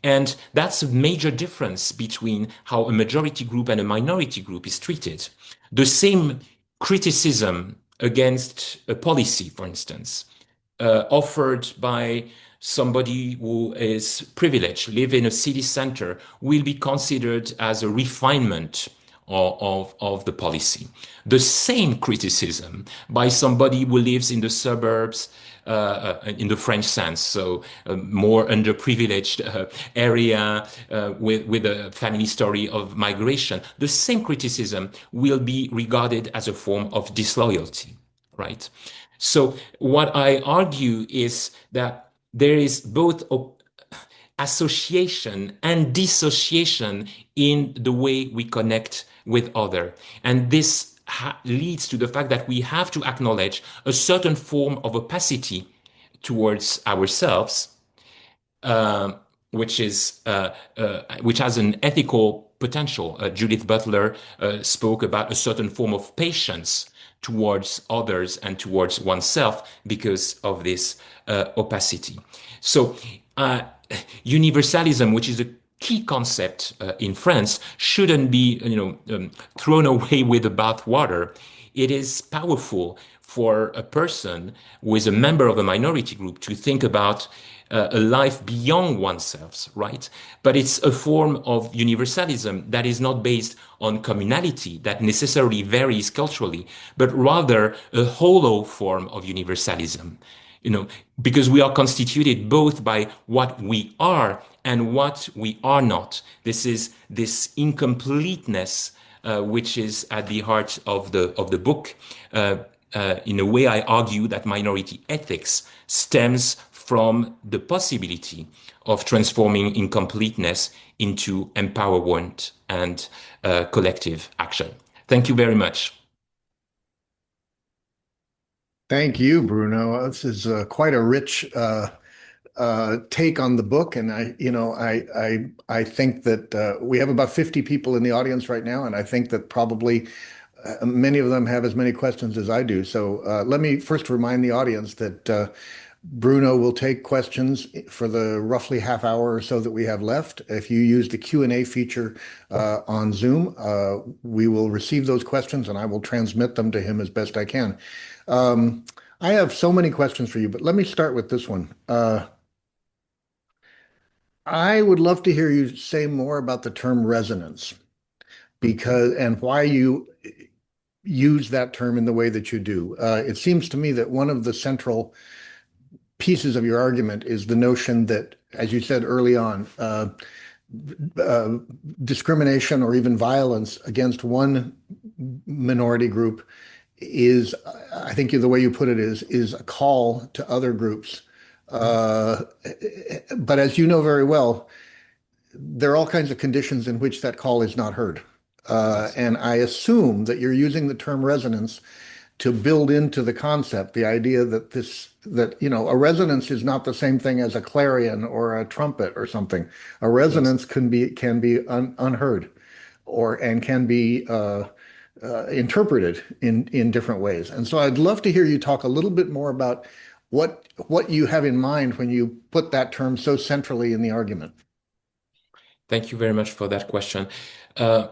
And that's a major difference between how a majority group and a minority group is treated. The same criticism against a policy, for instance, offered by somebody who is privileged, live in a city center, will be considered as a refinement of the policy. The same criticism by somebody who lives in the suburbs, in the French sense, so more underprivileged area with a family story of migration, the same criticism will be regarded as a form of disloyalty, right? So what I argue is that there is both association and dissociation in the way we connect with other. And this leads to the fact that we have to acknowledge a certain form of opacity towards ourselves, uh, which has an ethical potential. Judith Butler spoke about a certain form of patience towards others and towards oneself because of this opacity. So, universalism, which is a key concept in France, shouldn't be, thrown away with the bathwater. It is powerful for a person who is a member of a minority group to think about a life beyond oneself, right? But it's a form of universalism that is not based on communality that necessarily varies culturally, but rather a hollow form of universalism. Because we are constituted both by what we are and what we are not. This is this incompleteness which is at the heart of the book. In a way, I argue that minority ethics stems from the possibility of transforming incompleteness into empowerment and collective action. Thank you very much. Thank you, Bruno. This is quite a rich take on the book, and I think that we have about 50 people in the audience right now, and I think that probably many of them have as many questions as I do. So let me first remind the audience that Bruno will take questions for the roughly half hour or so that we have left. If you use the Q&A feature on Zoom, we will receive those questions and I will transmit them to him as best I can. I have so many questions for you, but let me start with this one. I would love to hear you say more about the term resonance because and why you use that term in the way that you do. It seems to me that one of the central pieces of your argument is the notion that, as you said early on, uh, discrimination or even violence against one minority group is, I think the way you put it is a call to other groups. Uh, but as you know very well, there are all kinds of conditions in which that call is not heard. Yes. And I assume that you're using the term resonance to build into the concept the idea that a resonance is not the same thing as a clarion or a trumpet or something. A Yes. resonance can be unheard and can be interpreted in different ways. And so I'd love to hear you talk a little bit more about what you have in mind when you put that term so centrally in the argument. Thank you very much for that question. Uh,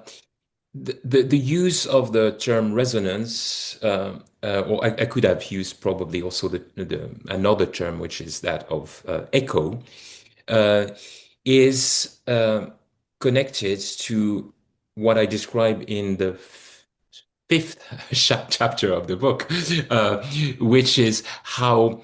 the use of the term resonance, or I could have used probably also another term, which is that of echo, uh, is connected to what I describe in the fifth chapter of the book, uh, which is how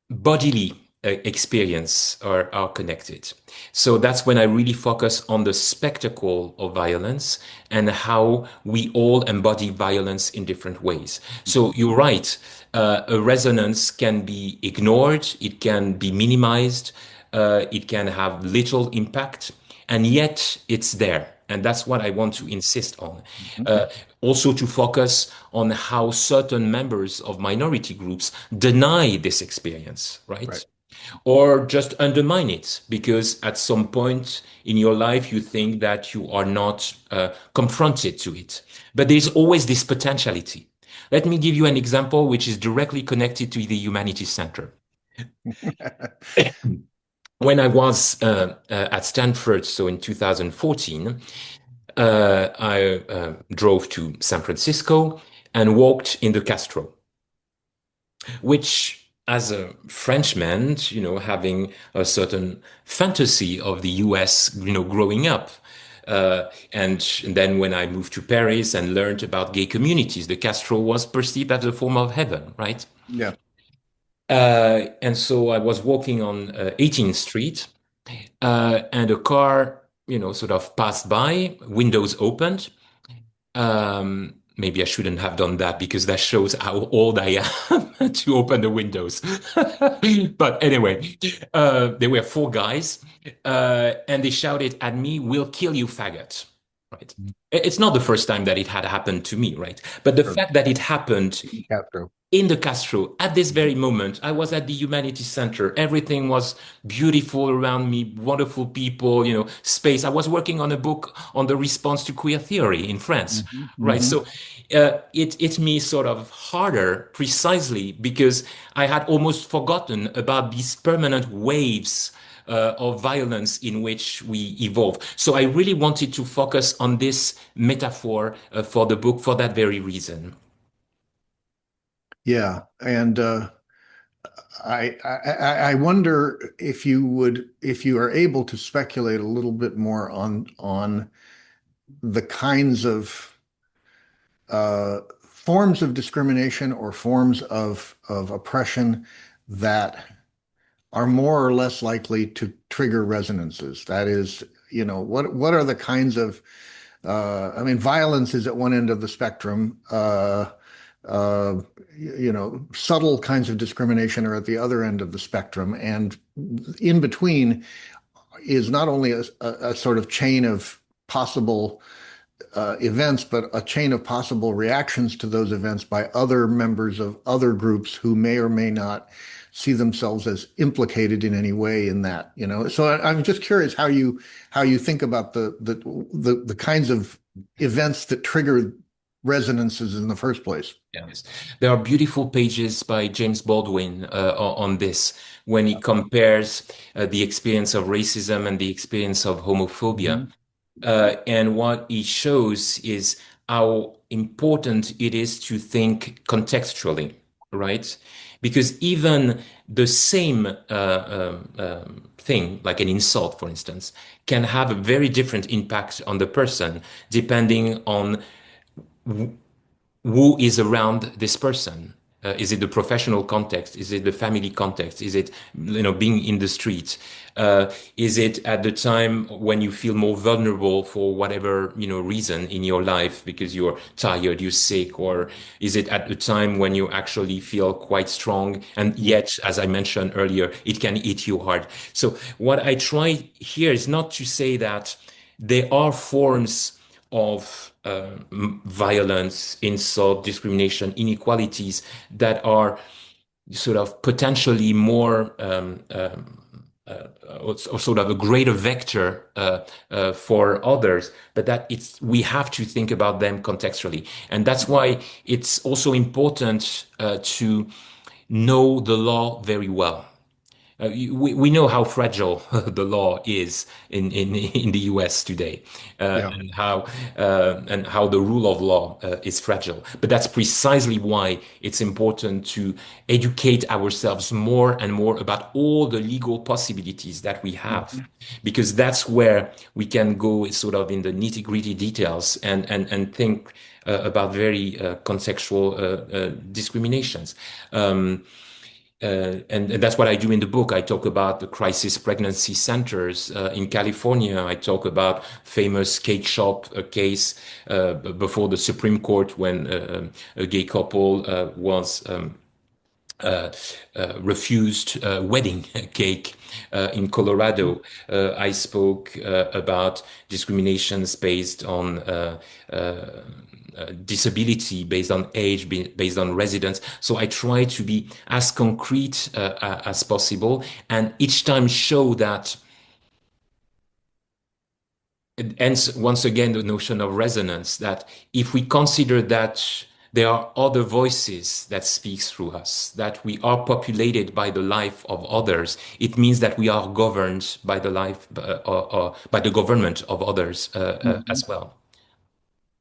bodily experience are connected. So that's when I really focus on the spectacle of violence and how we all embody violence in different ways. So you're right, a resonance can be ignored, it can be minimized, it can have little impact, and yet it's there. And that's what I want to insist on. Mhm. Uh, Also to focus on how certain members of minority groups deny this experience, Right. right? Or just undermine it because at some point in your life you think that you are not confronted to it. But there's always this potentiality. Let me give you an example which is directly connected to the Humanities Center. When I was at Stanford, so in 2014, I drove to San Francisco and walked in the Castro, which, as a Frenchman, having a certain fantasy of the US, growing up. And then when I moved to Paris and learned about gay communities, the Castro was perceived as a form of heaven, right? Yeah. And so I was walking on 18th Street, and a car, sort of passed by, windows opened. Maybe I shouldn't have done that because that shows how old I am to open the windows. But anyway, there were four guys, and they shouted at me, "We'll kill you, faggot." Right? It's not the first time that it had happened to me, right? But the Sure. fact that it happened Castro. in the Castro at this very moment, I was at the Humanities Center. Everything was beautiful around me, wonderful people, space. I was working on a book on the response to queer theory in France, Hmm. right? Hmm. So it hit me sort of harder precisely because I had almost forgotten about these permanent waves of violence in which we evolve. So I really wanted to focus on this metaphor for the book for that very reason. Yeah. And I wonder if if you are able to speculate a little bit more on the kinds of forms of discrimination or forms of oppression that are more or less likely to trigger resonances. That is, what are the kinds of I mean, violence is at one end of the spectrum. Uh, Subtle kinds of discrimination are at the other end of the spectrum, and in between is not only a sort of chain of possible events, but a chain of possible reactions to those events by other members of other groups who may or may not see themselves as implicated in any way in that. So I'm just curious how you think about the kinds of events that trigger resonances in the first place. Yes. There are beautiful pages by James Baldwin on this when he compares the experience of racism and the experience of homophobia. Mhm. And what he shows is how important it is to think contextually, right? Because even the same thing, like an insult, for instance, can have a very different impact on the person depending on who is around this person. Is it the professional context? Is it the family context? Is it, being in the street? Is it at the time when you feel more vulnerable for whatever, reason in your life because you're tired, you're sick, or is it at the time when you actually feel quite strong? And yet, as I mentioned earlier, it can hit you hard. So what I try here is not to say that there are forms of violence, insult, discrimination, inequalities that are sort of potentially more or sort of a greater vector for others, but that we have to think about them contextually, and that's why it's also important to know the law very well. We know how fragile the law is in the US today, Yeah. and how the rule of law is fragile. But that's precisely why it's important to educate ourselves more and more about all the legal possibilities that we have, Mhm. because that's where we can go sort of in the nitty-gritty details and think about very contextual discriminations. Um, and that's what I do in the book. I talk about the crisis pregnancy centers in California. I talk about famous cake shop case before the Supreme Court when a gay couple was uh, refused wedding cake in Colorado. I spoke about discriminations based on disability, based on age, based on residence. So I try to be as concrete as possible, and each time show that. And once again, the notion of resonance, that if we consider that there are other voices that speak through us, that we are populated by the life of others, it means that we are governed by the life or by the government of others Mhm. as well.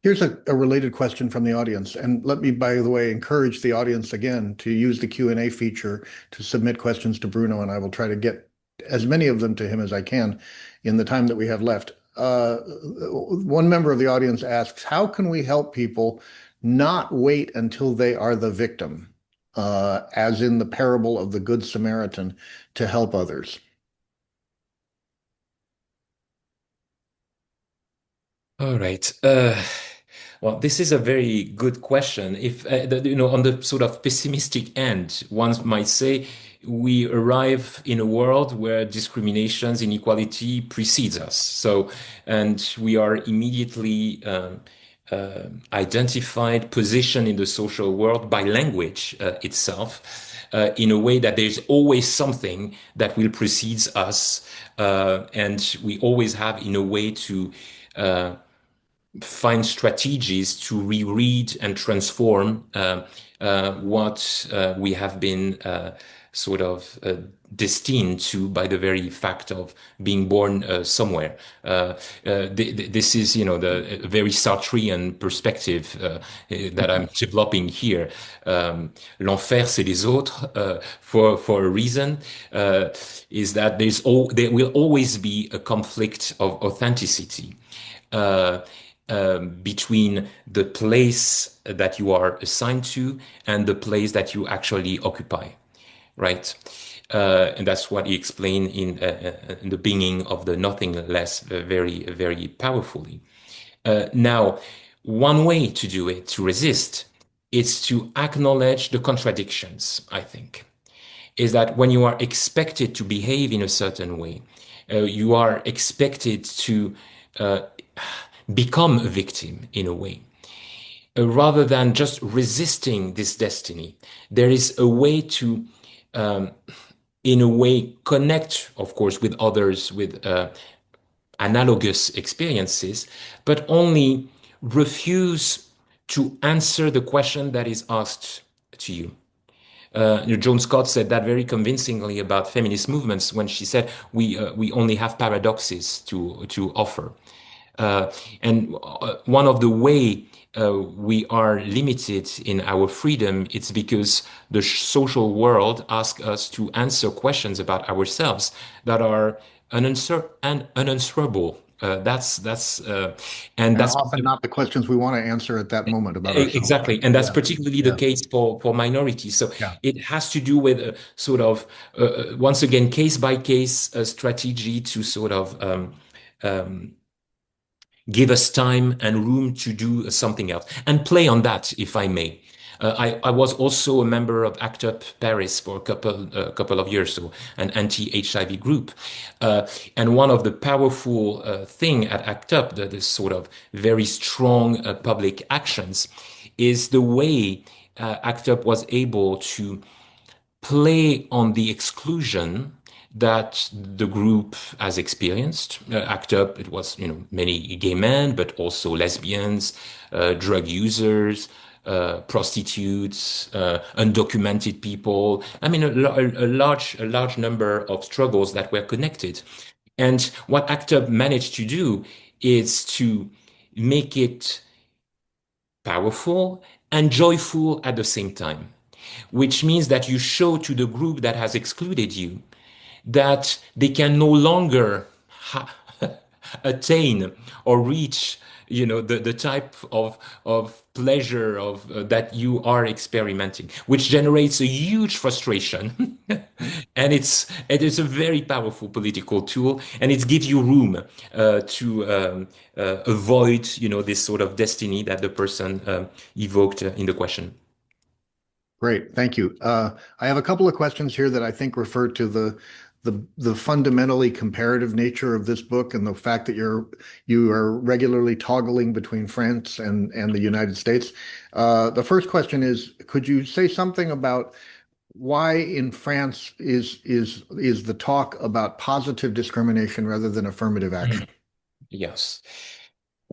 Here's a related question from the audience. And let me, by the way, encourage the audience again to use the Q&A feature to submit questions to Bruno, and I will try to get as many of them to him as I can in the time that we have left. One member of the audience asks, how can we help people not wait until they are the victim, as in the parable of the Good Samaritan, to help others? All right. Well, this is a very good question. If on the sort of pessimistic end, one might say we arrive in a world where discriminations, inequality precedes us. So, and we are immediately identified, positioned in the social world by language itself. In a way that there's always something that will precede us, and we always have, in a way, to find strategies to reread and transform what we have been sort of destined to by the very fact of being born somewhere. This is, the very Sartrean perspective that I'm developing here. L'enfer, c'est les autres, for a reason, is that there will always be a conflict of authenticity. Uh, between the place that you are assigned to and the place that you actually occupy, right? And that's what he explained in the beginning of the Nothing Less very, very powerfully. Now, one way to do it, to resist, is to acknowledge the contradictions, I think. Is that when you are expected to behave in a certain way, you are expected to uh, become a victim in a way. Rather than just resisting this destiny, there is a way to, in a way, connect, of course, with others with analogous experiences, but only refuse to answer the question that is asked to you. Joan Scott said that very convincingly about feminist movements when she said we only have paradoxes to offer. And one of the way we are limited in our freedom, it's because the social world asks us to answer questions about ourselves that are unanswerable. And And that's often not the questions we want to answer at that moment about ourselves. exactly, and that's Yeah, particularly the yeah, case for minorities. So yeah. it has to do with a sort of once again case by case strategy to sort of um, give us time and room to do something else and play on that, if I may. I was also a member of ACT UP Paris for a couple of years, so an anti-HIV group. And one of the powerful thing at ACT UP, the sort of very strong public actions, is the way ACT UP was able to play on the exclusion that the group has experienced. ACT UP, it was, many gay men, but also lesbians, drug users, prostitutes, undocumented people. I mean, a large number of struggles that were connected. And what ACT UP managed to do is to make it powerful and joyful at the same time, which means that you show to the group that has excluded you that they can no longer attain or reach, the type of pleasure of that you are experimenting, which generates a huge frustration. And it is a very powerful political tool, and it gives you room to avoid, this sort of destiny that the person evoked in the question. Great, thank you. I have a couple of questions here that I think refer to the fundamentally comparative nature of this book and the fact that you are regularly toggling between France and the United States. The first question is, could you say something about why in France is the talk about positive discrimination rather than affirmative Mm. action? Yes.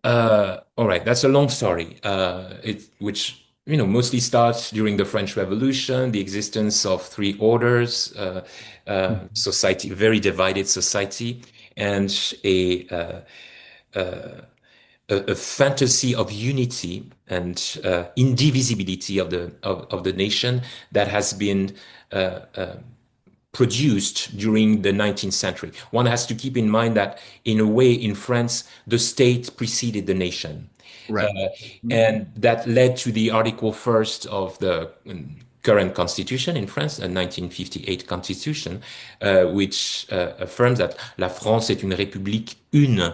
All right, that's a long story, which mostly starts during the French Revolution, the existence of three orders, Mhm. society, very divided society, and a a fantasy of unity and indivisibility of the nation that has been uh, uh, produced during the 19th century. One has to keep in mind that, in a way, in France, the state preceded the nation. Uh, Right. Mhm. and that led to the Article First of the current constitution in France, a 1958 constitution, which affirms that la France est une république une,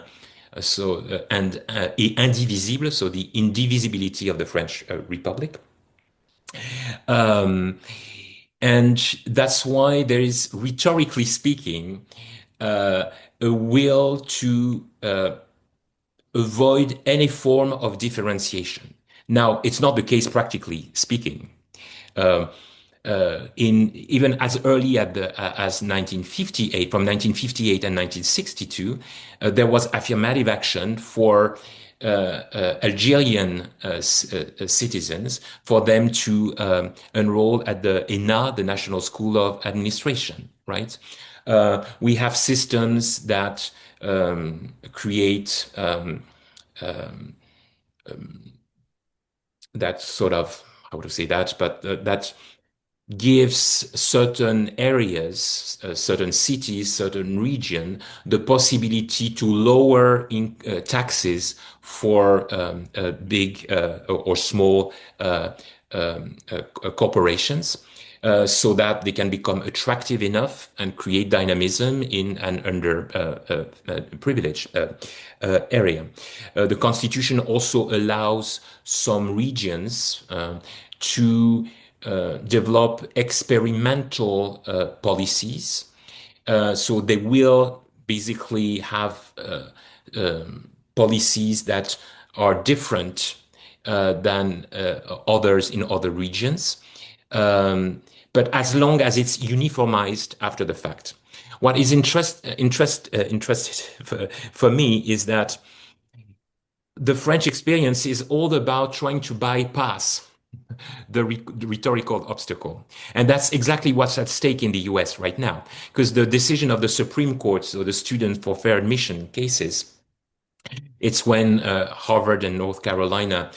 et indivisible, so the indivisibility of the French Republic. Um, and that's why there is, rhetorically speaking, a will to avoid any form of differentiation. Now, it's not the case practically speaking. Uh, in even as early as 1958, from 1958 and 1962, there was affirmative action for Algerian citizens for them to enroll at the ENA, the National School of Administration, right? We have systems that create that sort of, how would I say that, but that gives certain areas, certain cities, certain region, the possibility to lower taxes for big or small corporations. So that they can become attractive enough and create dynamism in an privileged area. The Constitution also allows some regions to develop experimental policies. So they will basically have policies that are different than others in other regions. But as long as it's uniformized after the fact. What is interested for me is that the French experience is all about trying to bypass the rhetorical obstacle. And that's exactly what's at stake in the US right now, because the decision of the Supreme Court, so the student for fair admission cases, it's when Harvard and North Carolina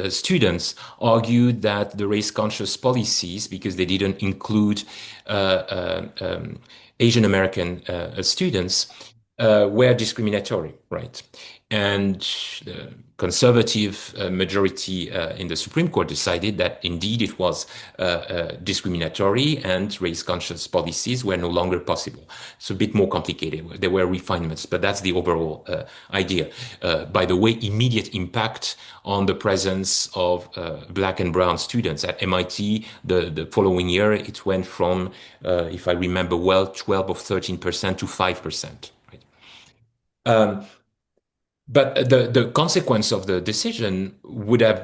students argued that the race-conscious policies, because they didn't include Asian American students, were discriminatory, right? And the conservative majority in the Supreme Court decided that indeed it was discriminatory and race-conscious policies were no longer possible. It's a bit more complicated. There were refinements, but that's the overall idea. By the way, immediate impact on the presence of black and brown students at MIT. The following year, it went from, if I remember well, 12 or 13% to 5%. Right? But the consequence of the decision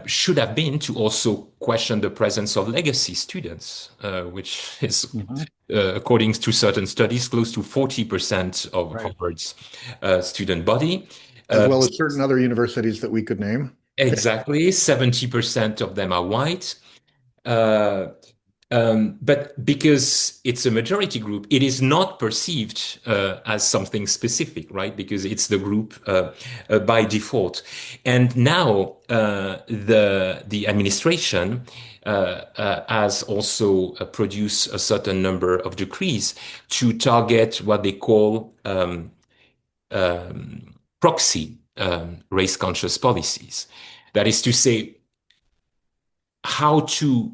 should have been to also question the presence of legacy students, which is, Mhm. according to certain studies, close to 40% of Right. Harvard's student body. As Uh, well as certain other universities that we could name. exactly, 70% of them are white. Uh, but because it's a majority group, it is not perceived as something specific, right? Because it's the group by default. And now the administration has also produced a certain number of decrees to target what they call proxy race-conscious policies. That is to say, how to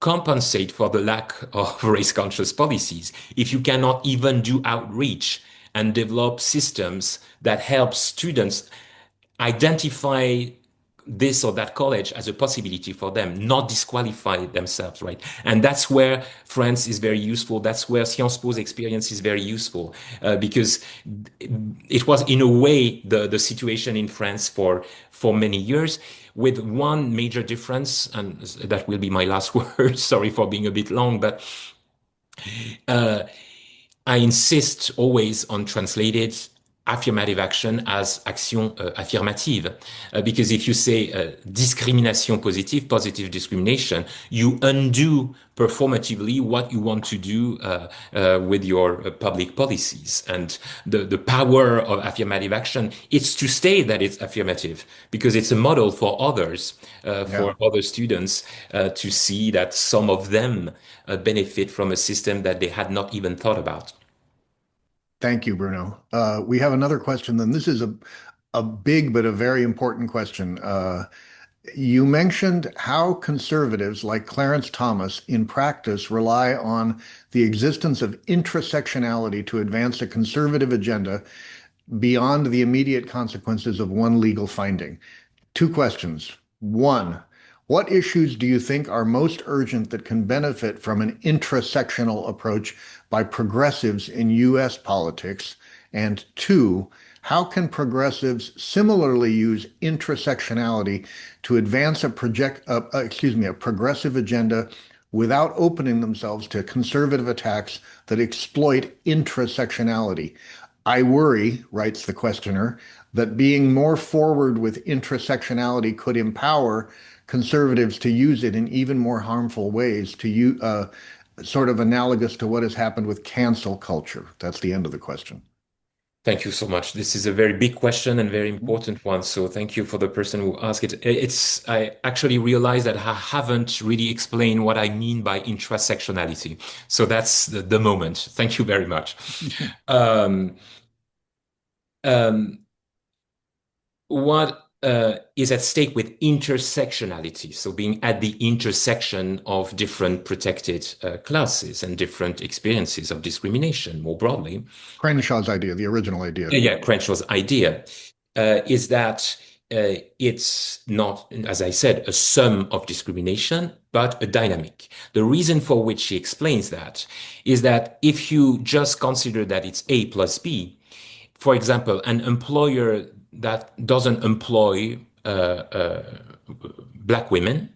compensate for the lack of race-conscious policies if you cannot even do outreach and develop systems that help students identify this or that college as a possibility for them, not disqualify themselves, right? And that's where France is very useful. That's where Sciences Po's experience is very useful, because it was, in a way, the situation in France for many years, with one major difference, and that will be my last word. Sorry for being a bit long, but I insist always on translated affirmative action as action affirmative. Because if you say discrimination positive, positive discrimination, you undo performatively what you want to do with your public policies. And the power of affirmative action is to say that it's affirmative because it's a model for others, Yeah. for other students to see that some of them benefit from a system that they had not even thought about. Thank you, Bruno. We have another question, then. This is a big but a very important question. You mentioned how conservatives like Clarence Thomas in practice rely on the existence of intrasectionality to advance a conservative agenda beyond the immediate consequences of one legal finding. Two questions. One, what issues do you think are most urgent that can benefit from an intrasectional approach by progressives in US politics? And two, how can progressives similarly use intrasectionality to advance a progressive agenda without opening themselves to conservative attacks that exploit intrasectionality? I worry, writes the questioner, that being more forward with intersectionality could empower conservatives to use it in even more harmful ways, to use, sort of analogous to what has happened with cancel culture. That's the end of the question. Thank you so much. This is a very big question and very important one. So thank you for the person who asked it. I actually realized that I haven't really explained what I mean by intrasectionality. So that's the moment. Thank you very much. Um, um, what is at stake with intersectionality? So being at the intersection of different protected classes and different experiences of discrimination more broadly. Crenshaw's idea, the original idea. Yeah, Crenshaw's idea is that it's not, as I said, a sum of discrimination, but a dynamic. The reason for which she explains that is that if you just consider that it's A plus B, for example, an employer that doesn't employ black women,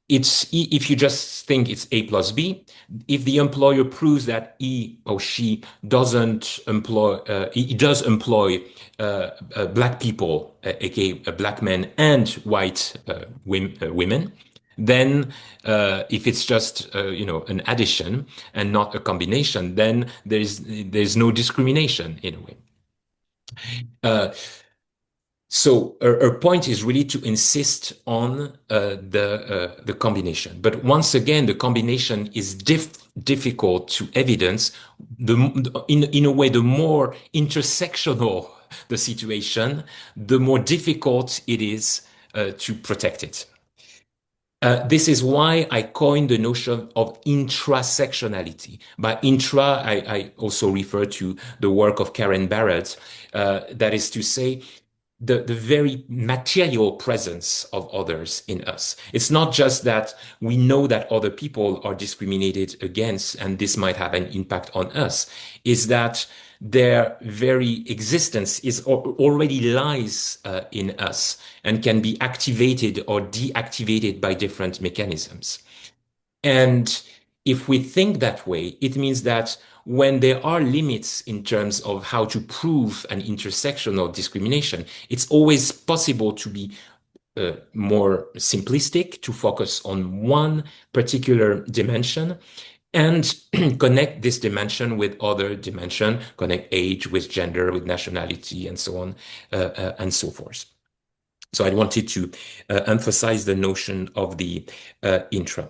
it's if you just think it's A plus B, if the employer proves that he or she doesn't employ, he does employ black people, aka black men and white women, then if it's just an addition and not a combination, then there's no discrimination in a way. So her point is really to insist on the combination. But once again, the combination is difficult to evidence. In a way, the more intersectional the situation, the more difficult it is to protect it. This is why I coined the notion of intrasectionality. By intra, I also refer to the work of Karen Barrett. That is to say, the very material presence of others in us. It's not just that we know that other people are discriminated against and this might have an impact on us, is that their very existence already lies in us and can be activated or deactivated by different mechanisms. And if we think that way, it means that when there are limits in terms of how to prove an intersectional discrimination, it's always possible to be more simplistic, to focus on one particular dimension and connect this dimension with other dimension, connect age with gender, with nationality, and so on, and so forth. So I wanted to emphasize the notion of the intra.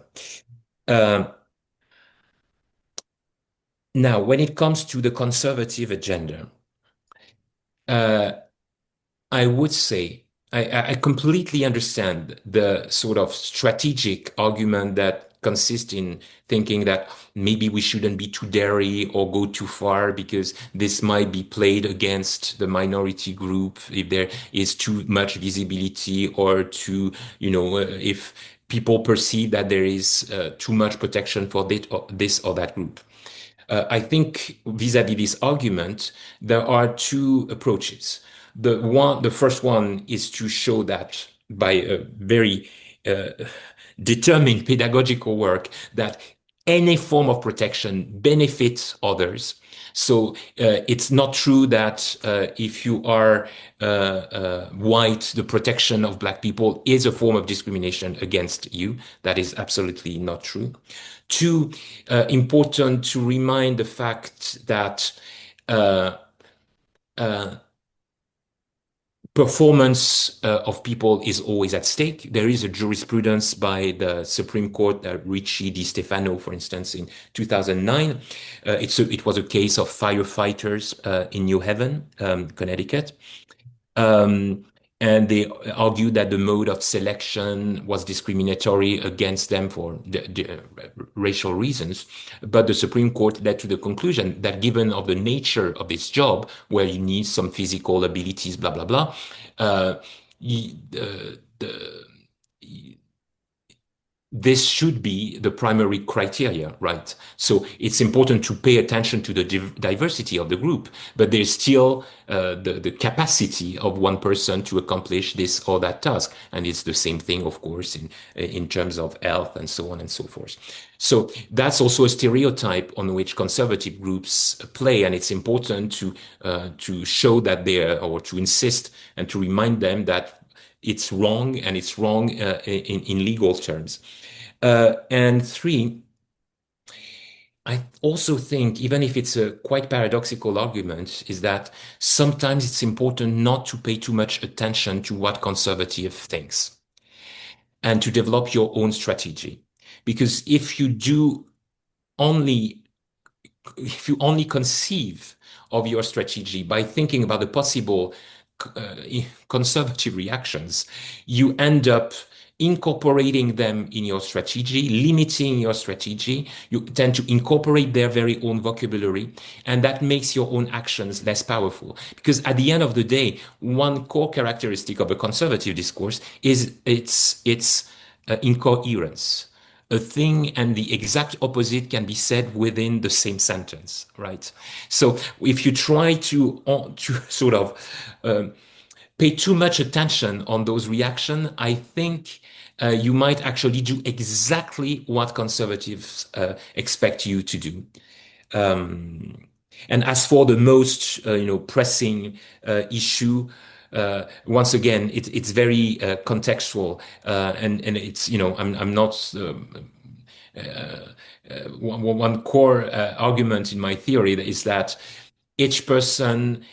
Now, when it comes to the conservative agenda, uh, I would say I completely understand the sort of strategic argument that consists in thinking that maybe we shouldn't be too daring or go too far because this might be played against the minority group if there is too much visibility or if people perceive that there is too much protection for this or that group. I think vis-à-vis this argument, there are two approaches. The first one is to show that by a very determined pedagogical work that any form of protection benefits others. So it's not true that if you are white, the protection of black people is a form of discrimination against you. That is absolutely not true. Two, important to remind the fact that uh, uh, performance of people is always at stake. There is a jurisprudence by the Supreme Court, Ricci di Stefano, for instance, in 2009. It was a case of firefighters in New Haven, Connecticut. Um, and they argued that the mode of selection was discriminatory against them for racial reasons. But the Supreme Court led to the conclusion that given of the nature of this job, where you need some physical abilities, blah, blah, blah, uh, the this should be the primary criteria, right? So it's important to pay attention to the diversity of the group, but there's still the capacity of one person to accomplish this or that task. And it's the same thing, of course, in terms of health and so on and so forth. So that's also a stereotype on which conservative groups play. And it's important to show that or to insist and to remind them that it's wrong, and it's wrong in legal terms. And three, I also think, even if it's a quite paradoxical argument, is that sometimes it's important not to pay too much attention to what conservative thinks and to develop your own strategy. Because if you only conceive of your strategy by thinking about the possible uh, conservative reactions, you end up incorporating them in your strategy, limiting your strategy. You tend to incorporate their very own vocabulary, and that makes your own actions less powerful. Because at the end of the day, one core characteristic of a conservative discourse is its incoherence. A thing and the exact opposite can be said within the same sentence, right? So if you try to sort of pay too much attention on those reactions, I think you might actually do exactly what conservatives expect you to do. Um, and as for the most, pressing issue, once again, it's very contextual, and it's I'm not. One core argument in my theory is that each person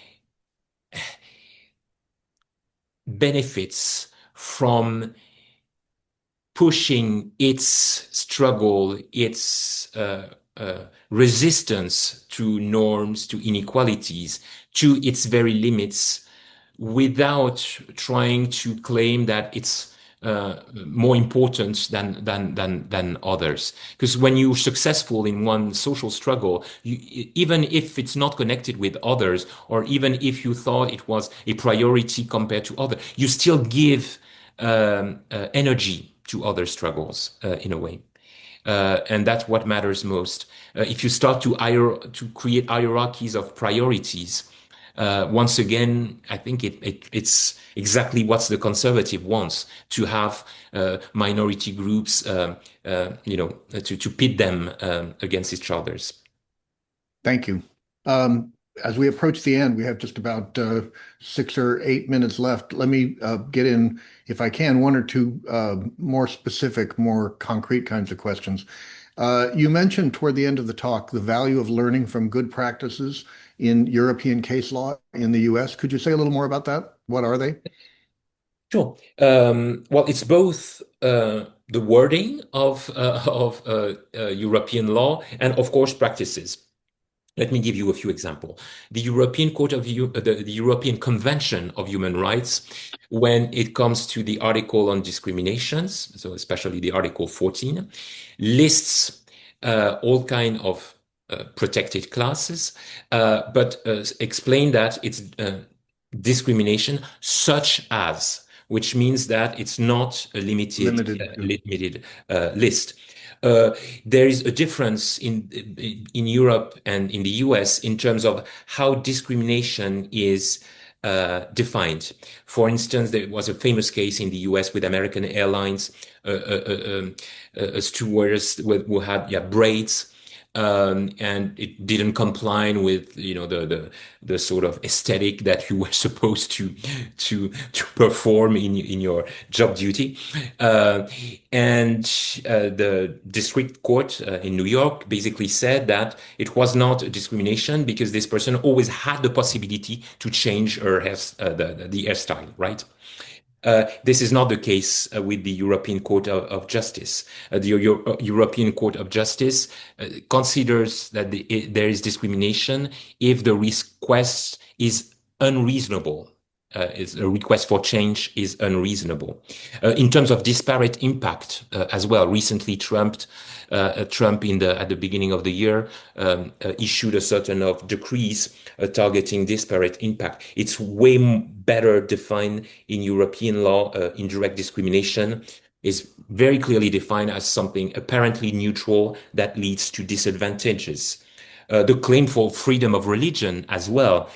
benefits from pushing its struggle, its resistance to norms, to inequalities, to its very limits, without trying to claim that it's more important than others. Because when you're successful in one social struggle, even if it's not connected with others, or even if you thought it was a priority compared to others, you still give energy to other struggles in a way. And that's what matters most. If you start to create hierarchies of priorities, once again, I think it's exactly what the conservative wants, to have minority groups, to pit them against each others. Thank you. As we approach the end, we have just about 6 or 8 minutes left. Let me get in, if I can, one or two more specific, more concrete kinds of questions. You mentioned toward the end of the talk the value of learning from good practices in European case law in the US. Could you say a little more about that? What are they? Sure. Well, it's both the wording of European law and, of course, practices. Let me give you a few examples. The the European Convention of Human Rights, when it comes to the article on discriminations, so especially the Article 14, lists all kind of protected classes, but explain that it's discrimination such as, which means that it's not a limited list. There is a difference in Europe and in the US in terms of how discrimination is defined. For instance, there was a famous case in the US with American Airlines, a stewardess who had braids, and it didn't comply with the sort of aesthetic that you were supposed to perform in your job duty. Uh, and the district court in New York basically said that it was not a discrimination because this person always had the possibility to change the hairstyle, right? This is not the case with the European Court of Justice. The European Court of Justice considers that there is discrimination if the request is unreasonable. Is a request for change is unreasonable. In terms of disparate impact as well, recently Trump at the beginning of the year issued a certain of decrees targeting disparate impact. It's way better defined in European law. Indirect discrimination is very clearly defined as something apparently neutral that leads to disadvantages. The claim for freedom of religion as well.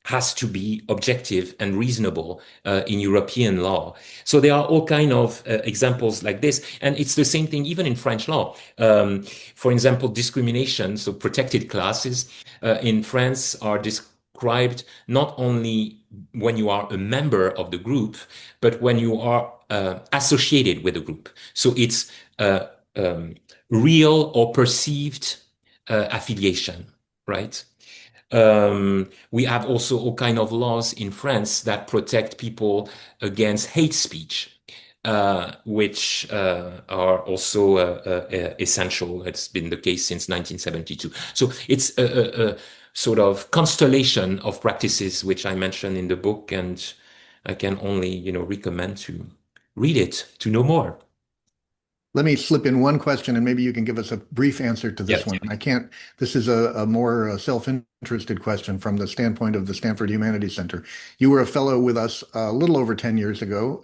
Has to be objective and reasonable in European law. So there are all kind of examples like this, and it's the same thing even in French law. For example, discrimination, so protected classes in France are described not only when you are a member of the group, but when you are associated with the group. So it's real or perceived affiliation, right? We have also all kind of laws in France that protect people against hate speech, which are also essential. It's been the case since 1972. So it's a sort of constellation of practices which I mentioned in the book, and I can only, recommend to read it to know more. Let me slip in one question, and maybe you can give us a brief answer to this Yes. one. I can't, this is a more self-interested question from the standpoint of the Stanford Humanities Center. You were a fellow with us a little over 10 years ago.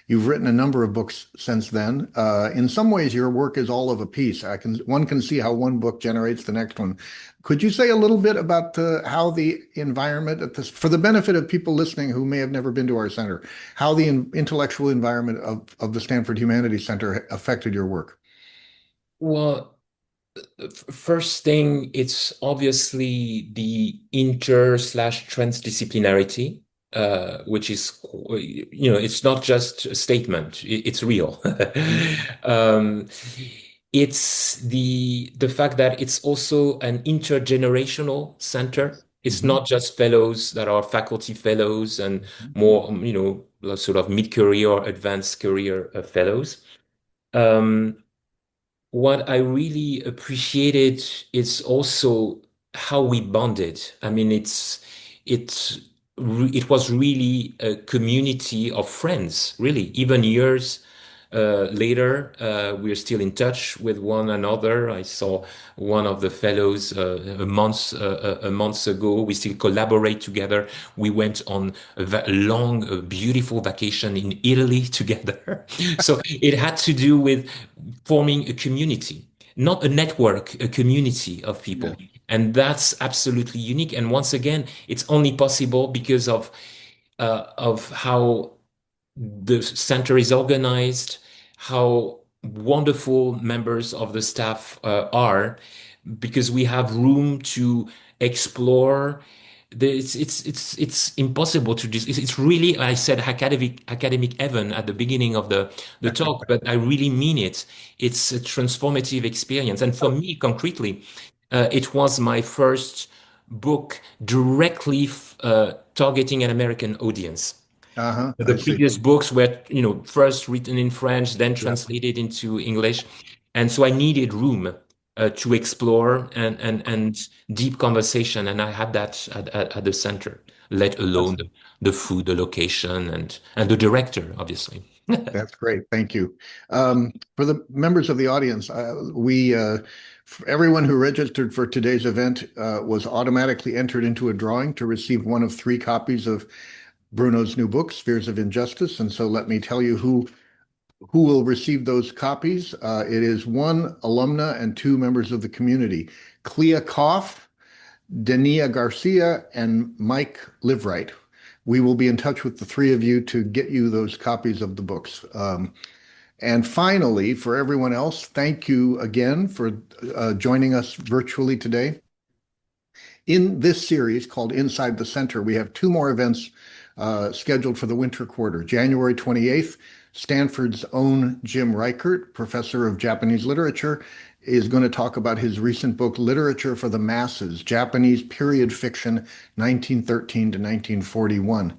You've written a number of books since then. In some ways, your work is all of a piece. One can see how one book generates the next one. Could you say a little bit about how the environment, for the benefit of people listening who may have never been to our center, how the intellectual environment of the Stanford Humanities Center affected your work? Well, first thing, it's obviously the inter/transdisciplinarity, which is, it's not just a statement, it's real. Um, it's the fact that it's also an intergenerational center. It's Mhm. not just fellows that are faculty fellows and more, sort of mid-career or advanced career fellows. Um, what I really appreciated is also how we bonded. I mean, it was really a community of friends, really. Even years later, we're still in touch with one another. I saw one of the fellows a month ago. We still collaborate together. We went on a long, beautiful vacation in Italy together. So it had to do with forming a community, not a network, a community of Yeah. people. And that's absolutely unique. And once again, it's only possible because of how the center is organized, how wonderful members of the staff are, because we have room to explore. It's impossible to just. It's really, I said academic heaven at the beginning of the talk, but I really mean it. It's a transformative experience, and for me concretely, it was my first book directly targeting an American audience. Uh-huh. The I see. previous books were, first written in French, then Yeah. translated into English. And so I needed room to explore and deep conversation. And I had that at the center, let alone That's the food, the location, and the director, obviously. that's great. Thank you. For the members of the audience, for everyone who registered for today's event was automatically entered into a drawing to receive one of three copies of Bruno's new book, Spheres of Injustice. And so let me tell you who will receive those copies. It is one alumna and two members of the community. Clea Koff, Denia Garcia, and Mike Liveright. We will be in touch with the three of you to get you those copies of the books. And finally, for everyone else, thank you again for joining us virtually today. In this series called Inside the Center, we have two more events scheduled for the winter quarter. January 28th, Stanford's own Jim Reichert, professor of Japanese literature, is going to talk about his recent book, Literature for the Masses, Japanese Period Fiction, 1913 to 1941.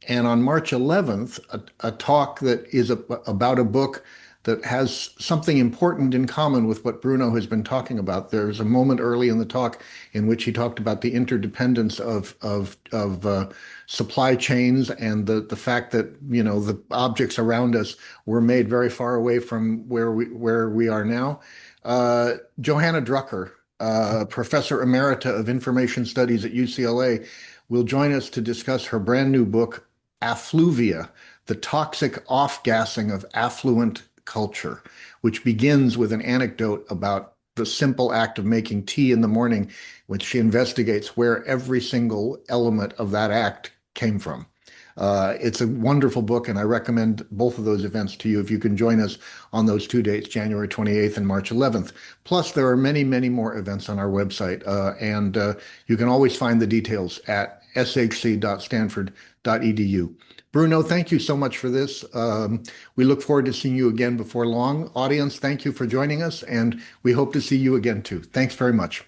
And on March 11th, a talk that is about a book that has something important in common with what Bruno has been talking about. There's a moment early in the talk in which he talked about the interdependence of supply chains and the fact that the objects around us were made very far away from where we are now. Johanna Drucker, professor emerita of information studies at UCLA, will join us to discuss her brand new book, Affluvia, the toxic off-gassing of affluent culture, which begins with an anecdote about the simple act of making tea in the morning, which she investigates where every single element of that act came from. It's a wonderful book, and I recommend both of those events to you if you can join us on those two dates, January 28th and March 11th. Plus, there are many, many more events on our website, and you can always find the details at shc.stanford.edu. Bruno, thank you so much for this. We look forward to seeing you again before long. Audience, thank you for joining us, and we hope to see you again too. Thanks very much.